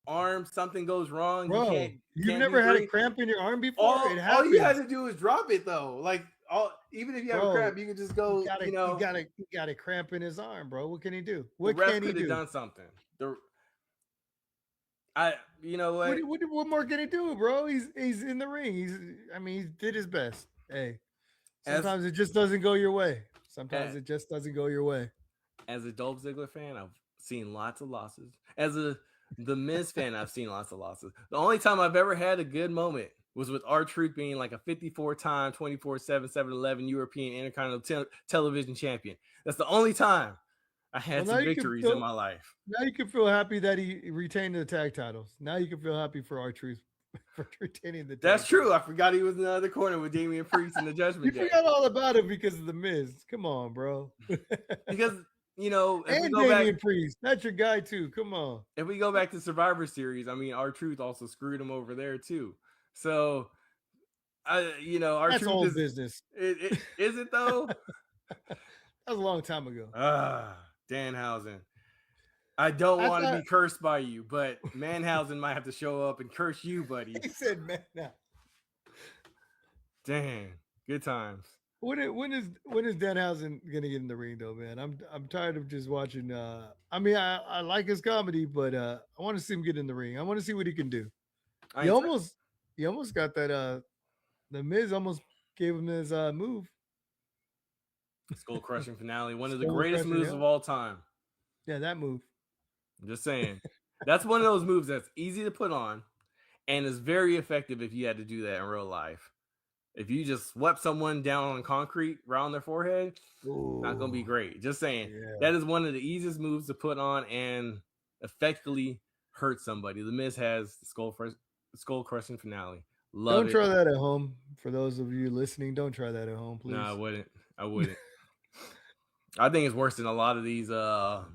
arm, something goes wrong. Bro, you've never had a cramp in your arm before? All you had to do is drop it, though. Like, even if you have Bro, a cramp, you can just go. He got a cramp in his arm, bro. What can he do? The What ref can he could have do? done something. You know What, what? what more can he do, bro? He's in the ring. He did his best. Hey, sometimes it just doesn't go your way. Sometimes it just doesn't go your way. As a Dolph Ziggler fan, I've seen lots of losses. As the Miz fan, I've seen lots of losses. The only time I've ever had a good moment was with R-Truth being like a 54-time, 24/7, 7-Eleven European Intercontinental Television Champion. That's the only time I had some victories in my life. Now you can feel happy that he retained the tag titles. Now you can feel happy for R-Truth for retaining the tag That's true. I forgot he was in the other corner with Damian Priest in the Judgment Day. You forgot all about him because of the Miz. Come on, bro. Because if and we go Damian back, Priest, that's your guy too. Come on. If we go back to Survivor Series, I mean, R-Truth also screwed him over there too. So, R-Truth that's old business. Is it though? That was a long time ago. Danhausen. I don't want to be cursed by you, but Manhausen might have to show up and curse you, buddy. He said, "Man, now." Dang, good times. When is Danhausen gonna get in the ring though, man? I'm tired of just watching. I like his comedy, but I want to see him get in the ring. I want to see what he can do. He almost got that. The Miz almost gave him his move. Skull crushing finale, one of the greatest moves of all time. Yeah, that move. I'm just saying, that's one of those moves that's easy to put on, and is very effective if you had to do that in real life. If you just swept someone down on concrete around their forehead, not gonna be great. Just saying, that is one of the easiest moves to put on and effectively hurt somebody. The Miz has the skull crushing finale. Don't try that at home. For those of you listening, don't try that at home, please. No, I wouldn't. I think it's worse than a lot of these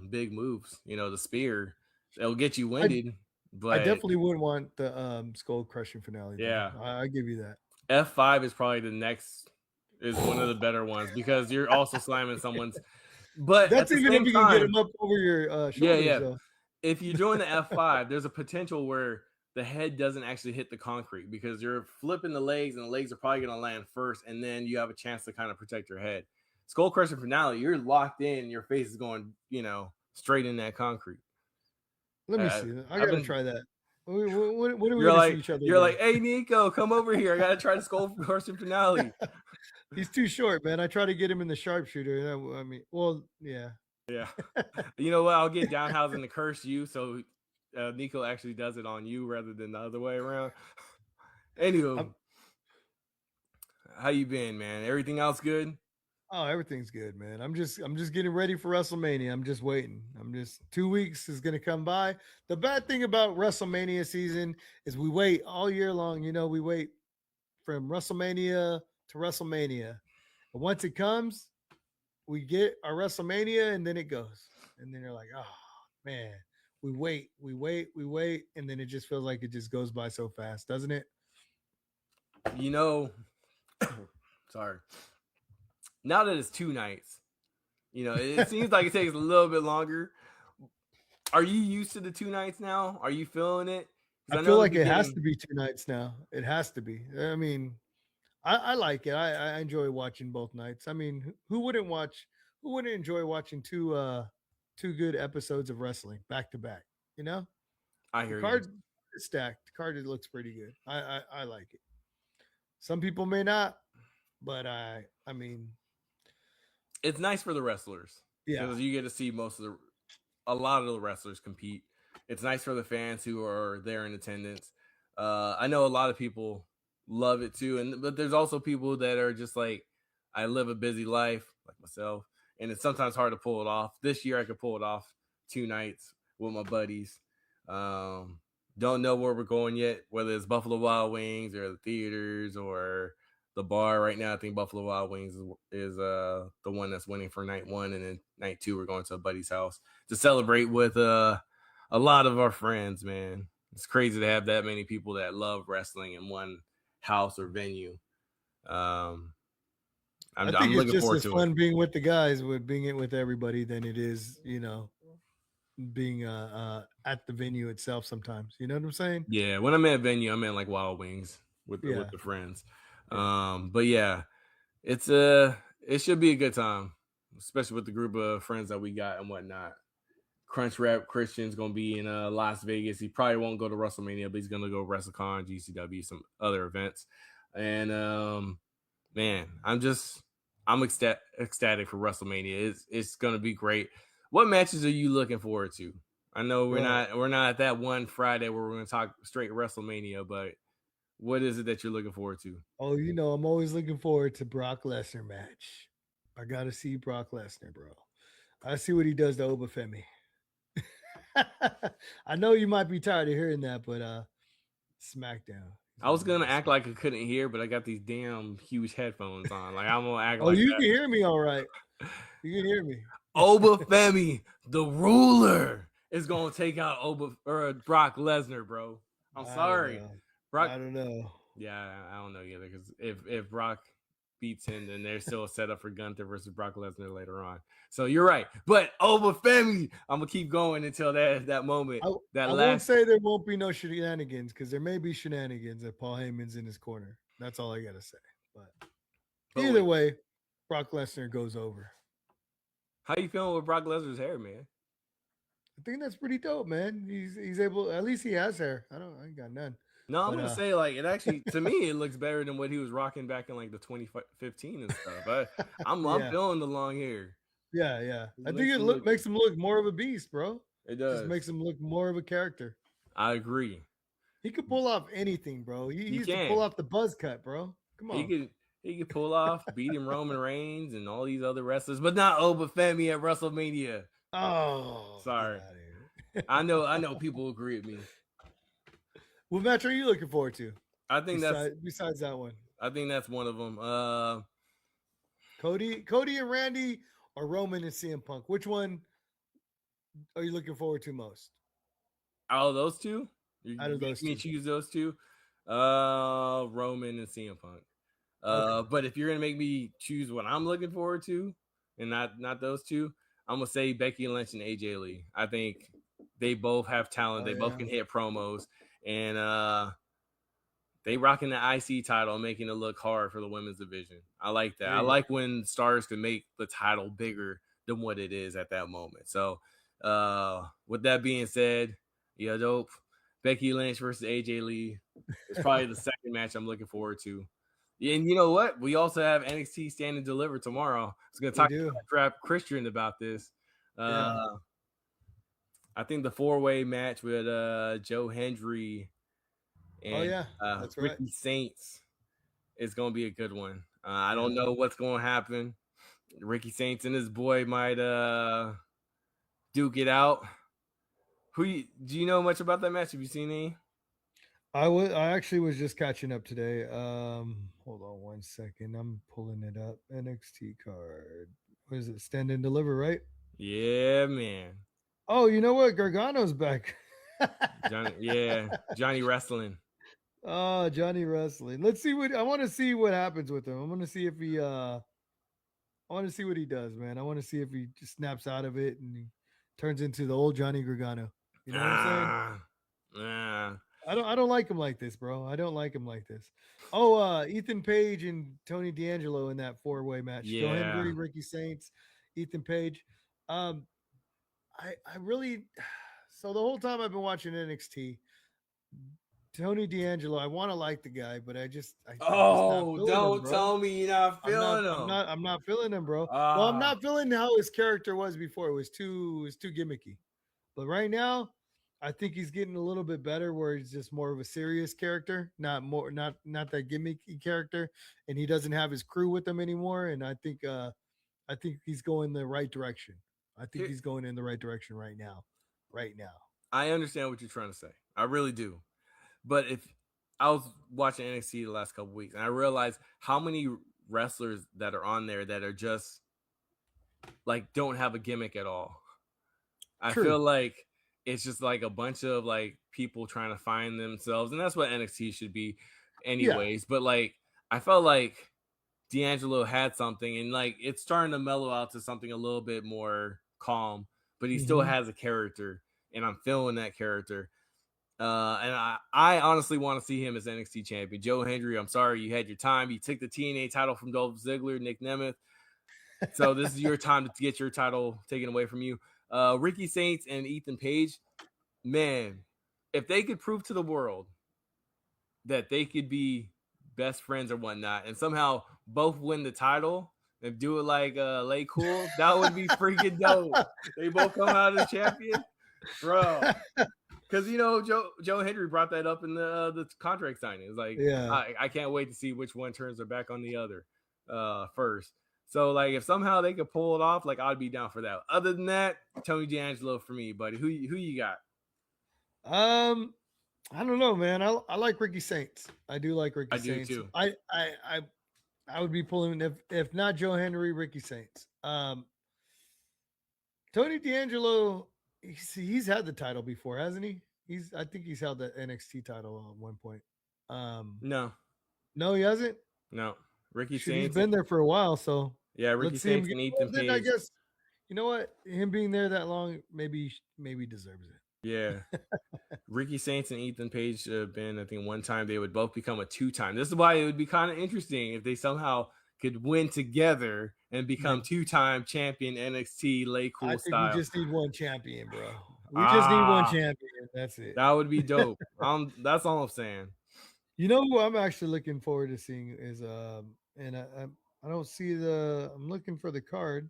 big moves. The spear, it'll get you winded. But I definitely wouldn't want the skull crushing finale. Yeah, I give you that. F5 is probably is one of the better ones because you're also slamming someone's. But that's even if you can get him up over your shoulders. Yeah. Though. If you're doing the F5, there's a potential where the head doesn't actually hit the concrete because you're flipping the legs, and the legs are probably going to land first, and then you have a chance to kind of protect your head. Skull crushing finale, you're locked in, your face is going, straight in that concrete. Let me see. I gotta try that. What are we you're gonna like, see each other? You're like, hey Nico, come over here. I gotta try the skull crushing finale. He's too short, man. I try to get him in the sharpshooter. Yeah. Yeah. You know what? I'll get Danhausen to curse you, so Nico actually does it on you rather than the other way around. Anyway, how you been, man? Everything else good? Oh, everything's good, man. I'm just getting ready for WrestleMania. I'm just waiting. 2 weeks is gonna come by. The bad thing about WrestleMania season is we wait all year long. We wait from WrestleMania to WrestleMania. But once it comes, we get our WrestleMania and then it goes. And then you're like, oh man, we wait, and then it just feels like it just goes by so fast, doesn't it? Sorry. Now that it's 2 nights, it seems like it takes a little bit longer. Are you used to the 2 nights now? Are you feeling it? I feel like it has to be 2 nights now. It has to be. I mean, I like it. I enjoy watching both nights. I mean, who wouldn't enjoy watching two good episodes of wrestling back to back? I hear the card is stacked. The card looks pretty good. I like it. Some people may not, but I mean, it's nice for the wrestlers. Yeah, because you get to see a lot of the wrestlers compete. It's nice for the fans who are there in attendance. I know a lot of people love it too, but there's also people that are just like, I live a busy life like myself, and it's sometimes hard to pull it off. This year I could pull it off 2 nights with my buddies. Don't know where we're going yet, whether it's Buffalo Wild Wings or the theaters or the bar. Right now I think Buffalo Wild Wings is the one that's winning for night 1, and then night 2 we're going to a buddy's house to celebrate with a lot of our friends. Man, it's crazy to have that many people that love wrestling in one house or venue. I'm looking forward to it. Fun being with the guys, being with everybody, than it is, being at the venue itself. Sometimes, you know what I'm saying? Yeah, when I'm at a venue, I'm at like Wild Wings with the friends. But yeah, It should be a good time, especially with the group of friends that we got and whatnot. Crunch Rap Christian's gonna be in Las Vegas. He probably won't go to WrestleMania, but he's gonna go WrestleCon, GCW, some other events. And man, I'm ecstatic for WrestleMania. It's gonna be great. What matches are you looking forward to? I know we're not at that one Friday where we're gonna talk straight WrestleMania, but what is it that you're looking forward to? Oh, I'm always looking forward to Brock Lesnar match. I gotta see Brock Lesnar, bro. I see what he does to Obafemi. I know you might be tired of hearing that, but SmackDown. I was gonna act like I couldn't hear, but I got these damn huge headphones on. Like I'm gonna act Oh, like you that. can hear me all right. You can hear me. Obafemi, the ruler, is gonna take out Brock Lesnar, bro. I'm sorry. Brock, I don't know. Yeah, I don't know either. Because if Brock beats him, then there's still a setup for Gunther versus Brock Lesnar later on. So you're right. But Obafemi, I'm gonna keep going until that moment. I won't say there won't be no shenanigans, because there may be shenanigans if Paul Heyman's in his corner. That's all I gotta say. But either way, Brock Lesnar goes over. How you feeling with Brock Lesnar's hair, man? I think that's pretty dope, man. He's able. At least he has hair. I ain't got none. No, I'm gonna say, like, it actually, to me, it looks better than what he was rocking back in like the 2015 and stuff. I'm feeling the long hair. Yeah. I think it makes him look more of a beast, bro. It does. Just makes him look more of a character. I agree. He could pull off anything, bro. He used to pull off the buzz cut, bro. Come on. He could pull off beating Roman Reigns and all these other wrestlers, but not Obafemi at WrestleMania. Oh, sorry. I know people agree with me. What match are you looking forward to? I think besides that one. I think that's one of them. Cody and Randy, or Roman and CM Punk. Which one are you looking forward to most? Out of those two? Out of those two. Choose those two? Roman and CM Punk. Okay. But if you're gonna make me choose what I'm looking forward to, and not those two, I'm gonna say Becky Lynch and AJ Lee. I think they both have talent. They both can hit promos, and they rocking the IC title and making it look hard for the women's division. I like that. Yeah. I like when stars can make the title bigger than what it is at that moment. So with that being said, yeah, dope. Becky Lynch versus AJ Lee is probably the second match I'm looking forward to. And you know what? We also have NXT Stand and Deliver tomorrow. I was going to talk to Rap Christian about this. I think the 4-way match with Joe Hendry and that's Ricky Saints is going to be a good one. I don't know what's going to happen. Ricky Saints and his boy might duke it out. Do you know much about that match? Have you seen any? I actually was just catching up today. Hold on one second. I'm pulling it up. NXT card. What is it? Stand and Deliver, right? Yeah, man. Oh, you know what? Gargano's back. Johnny Wrestling. Oh, Johnny Wrestling. Let's see I want to see what happens with him. I want to see if he I want to see what he does, man. I want to see if he just snaps out of it and he turns into the old Johnny Gargano. You know what I'm saying? I don't like him like this, bro. I don't like him like this. Oh, Ethan Page and Tony D'Angelo in that 4-way match. Joe Hendry, Ricky Saints, Ethan Page. I really, so the whole time I've been watching NXT, Tony D'Angelo, I want to like the guy, but don't tell me you're not feeling him. I'm not feeling him, bro. Well, I'm not feeling how his character was before. It was too gimmicky. But right now, I think he's getting a little bit better, where he's just more of a serious character, not that gimmicky character, and he doesn't have his crew with him anymore. And I think he's going the right direction. I think he's going in the right direction right now. I understand what you're trying to say. I really do. But if I was watching NXT the last couple weeks, and I realized how many wrestlers that are on there that are just like don't have a gimmick at all. I feel like it's just like a bunch of like people trying to find themselves, and that's what NXT should be anyways. But like, I felt like D'Angelo had something, and like it's starting to mellow out to something a little bit more calm, but he still has a character, and I'm feeling that character. And I honestly want to see him as NXT champion. Joe Hendry, I'm sorry you had your time. You took the TNA title from Dolph Ziggler, Nick Nemeth. So this is your time to get your title taken away from you. Ricky Saints and Ethan Page, man, if they could prove to the world that they could be best friends or whatnot, and somehow both win the title and do it like Lay Cool, that would be freaking dope. They both come out as champion, bro. Because Joe Hendry brought that up in the contract signing. It's like, Yeah. I can't wait to see which one turns their back on the other first. So like, if somehow they could pull it off, like I'd be down for that. Other than that, Tony D'Angelo for me, buddy. Who you got? I don't know, man. I like Ricky Saints. I do like Ricky I do Saints. too. I would be pulling if not Joe Henry, Ricky Saints. Tony D'Angelo, he's had the title before, hasn't he? I think he's held the NXT title at one point. No, he hasn't. no. Ricky Shoot, he's Saints. been there for a while, so Yeah, Ricky let's see him Saints and get. Ethan Then Page. I guess you know what, him being there that long maybe deserves it. Yeah. Ricky Saints and Ethan Page have been, I think, one time they would both become a 2-time. This is why it would be kind of interesting if they somehow could win together and become 2-time champion NXT Lay Cool I think style. we just need one champion, bro. We just need one champion. That's it. That would be dope. That's all I'm saying. You know who I'm actually looking forward to seeing is and I don't see I'm looking for the card,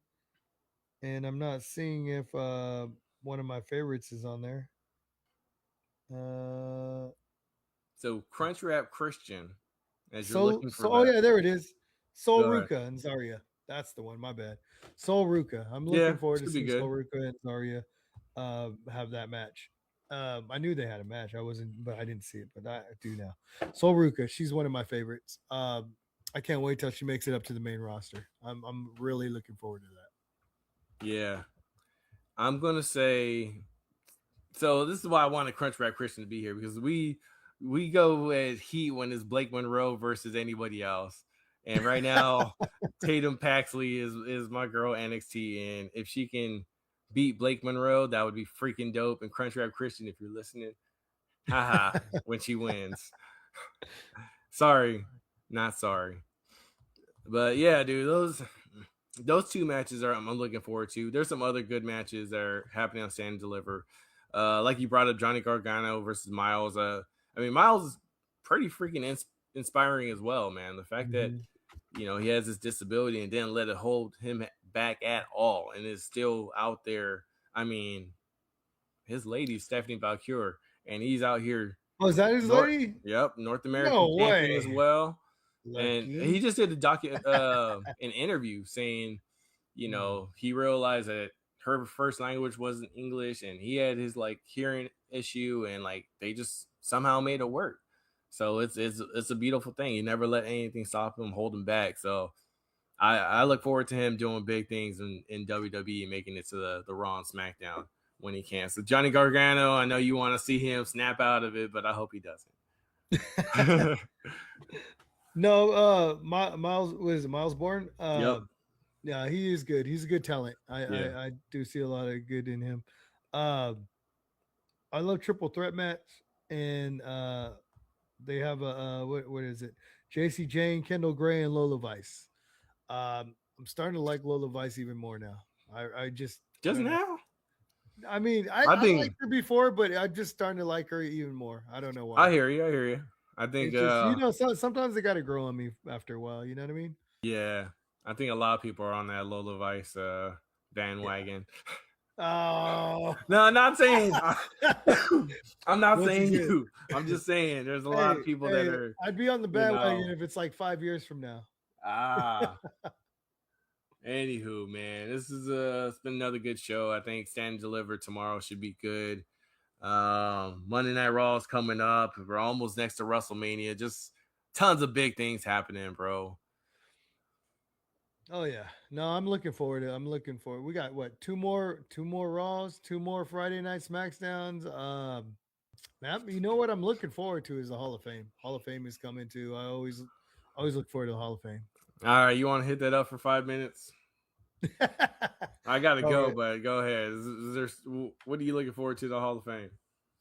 and I'm not seeing if one of my favorites is on there. So Crunchwrap Christian, as you're Soul, looking for. oh yeah, there it is. Sol Go ahead. Ruka and Zarya. That's the one. My bad. Sol Ruka. I'm looking forward to should be seeing good. Sol Ruka and Zarya have that match. I knew they had a match. But I didn't see it. But I do now. Sol Ruka. She's one of my favorites. I can't wait till she makes it up to the main roster. I'm really looking forward to that. Yeah, I'm gonna say. So this is why I wanted Crunchwrap Christian to be here, because we go at heat when it's Blake Monroe versus anybody else. And right now, Tatum Paxley is my girl NXT, and if she can beat Blake Monroe, that would be freaking dope. And Crunchwrap Christian, if you're listening, haha, when she wins. Sorry, not sorry. But yeah, dude, those two matches I'm looking forward to. There's some other good matches that are happening on Stand and Deliver. Like you brought up, Johnny Gargano versus Miles. I mean, Miles is pretty freaking inspiring as well, man. The fact that he has this disability and didn't let it hold him back at all, and is still out there. I mean, his lady Stephanie Valkyrie, and he's out here. Oh, is that his lady? Yep, North American champion as well. Lucky. And he just did an interview saying, he realized that her first language wasn't English, and he had his like hearing issue, and like they just somehow made it work. So it's a beautiful thing. He never let anything stop him, hold him back. So I look forward to him doing big things in WWE, making it to the Raw and SmackDown when he can. So Johnny Gargano, I know you want to see him snap out of it, but I hope he doesn't. No, Miles was it Miles Bourne? Yep. Yeah, he is good. He's a good talent. I do see a lot of good in him. I love triple threat match, and they have a what is it? JC Jane, Kendall Gray, and Lola Vice. I'm starting to like Lola Vice even more now. I just now. I mean, I liked her before, but I'm just starting to like her even more. I don't know why. I hear you. I think just, sometimes they got to grow on me after a while. You know what I mean? Yeah, I think a lot of people are on that Lola Vice bandwagon. Oh no, I'm not saying. I'm not saying you. I'm just saying there's a lot of people that are. I'd be on the bandwagon if it's like 5 years from now. Anywho, man, this is it's been another good show. I think Stand and Deliver tomorrow should be good. Monday Night Raw is coming up. We're almost next to WrestleMania. Just tons of big things happening, bro. Oh yeah, no, I'm looking forward to it. We got what, two more Raws, 2 more Friday Night Smackdowns. Man, you know what I'm looking forward to is the Hall of Fame. Hall of Fame is coming too. I always look forward to the Hall of Fame. All right, you want to hit that up for 5 minutes? I gotta go, but go ahead. Is there, what are you looking forward to the Hall of Fame?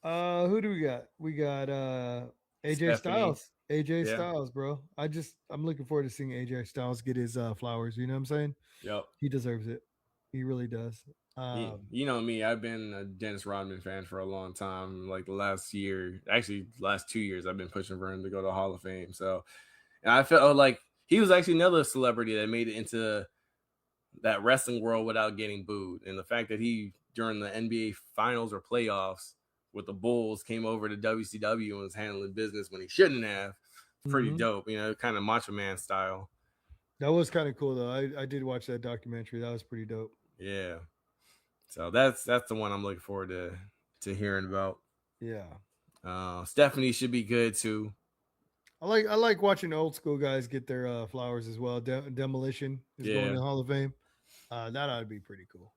Who do we got? We got AJ Stephanie. Styles. AJ Yeah. Styles, bro. I'm looking forward to seeing AJ Styles get his flowers. You know what I'm saying? Yep. He deserves it. He really does. You know me, I've been a Dennis Rodman fan for a long time. Like the last year, actually last 2 years, I've been pushing for him to go to Hall of Fame. So, and I felt like he was actually another celebrity that made it into that wrestling world without getting booed. And the fact that he, during the NBA finals or playoffs with the Bulls, came over to WCW and was handling business when he shouldn't have, pretty dope, you know, kind of Macho Man style. That was kind of cool though. I did watch that documentary. That was pretty dope. Yeah. So that's the one I'm looking forward to hearing about. Yeah. Stephanie should be good too. I like watching old school guys get their flowers as well. Demolition is going to the Hall of Fame. That ought to be pretty cool.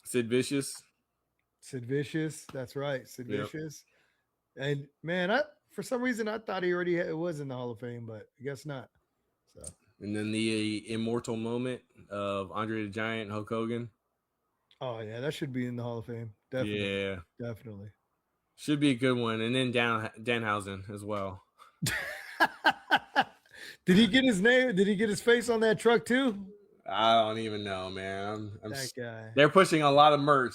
Sid Vicious. Sid Vicious, that's right, Sid Yep. Vicious. And man, for some reason I thought he already was in the Hall of Fame, but I guess not. So. And then the immortal moment of Andre the Giant, Hulk Hogan. Oh yeah, that should be in the Hall of Fame. Definitely. Yeah, definitely. Should be a good one. And then Danhausen as well. Did he get his name? Did he get his face on that truck too? I don't even know, man. That guy. They're pushing a lot of merch.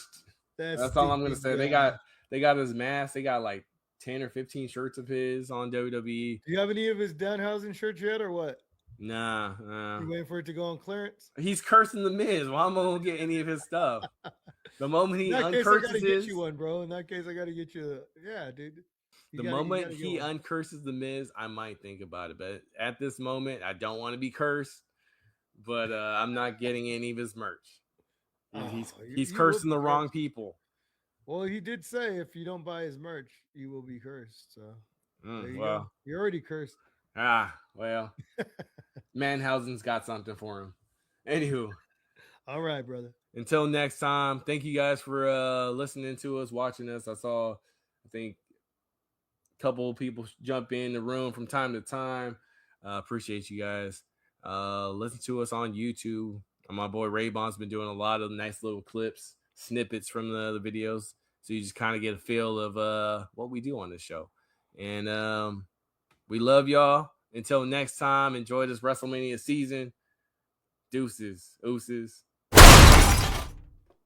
That's all I'm gonna say. They got his mask. They got like 10 or 15 shirts of his on WWE. Do you have any of his Danhausen shirts yet, or what? Nah. You waiting for it to go on clearance? He's cursing the Miz. Why am I gonna get any of his stuff? The moment he uncurses get you one, bro. In that case, I gotta get you. Yeah, dude. The moment he uncurses the Miz, I might think about it. But at this moment, I don't want to be cursed. But I'm not getting any of his merch. He's cursing the wrong people. Well, he did say if you don't buy his merch, you will be cursed. So there you well, go. You're already cursed. Well, Manhausen's got something for him. Anywho. All right, brother. Until next time, thank you guys for listening to us, watching us. I think a couple of people jump in the room from time to time. Appreciate you guys. Listen to us on YouTube. My boy Raybon's been doing a lot of nice little clips, snippets from the videos. So you just kind of get a feel of what we do on this show. And we love y'all. Until next time, enjoy this WrestleMania season. Deuces. Ooses.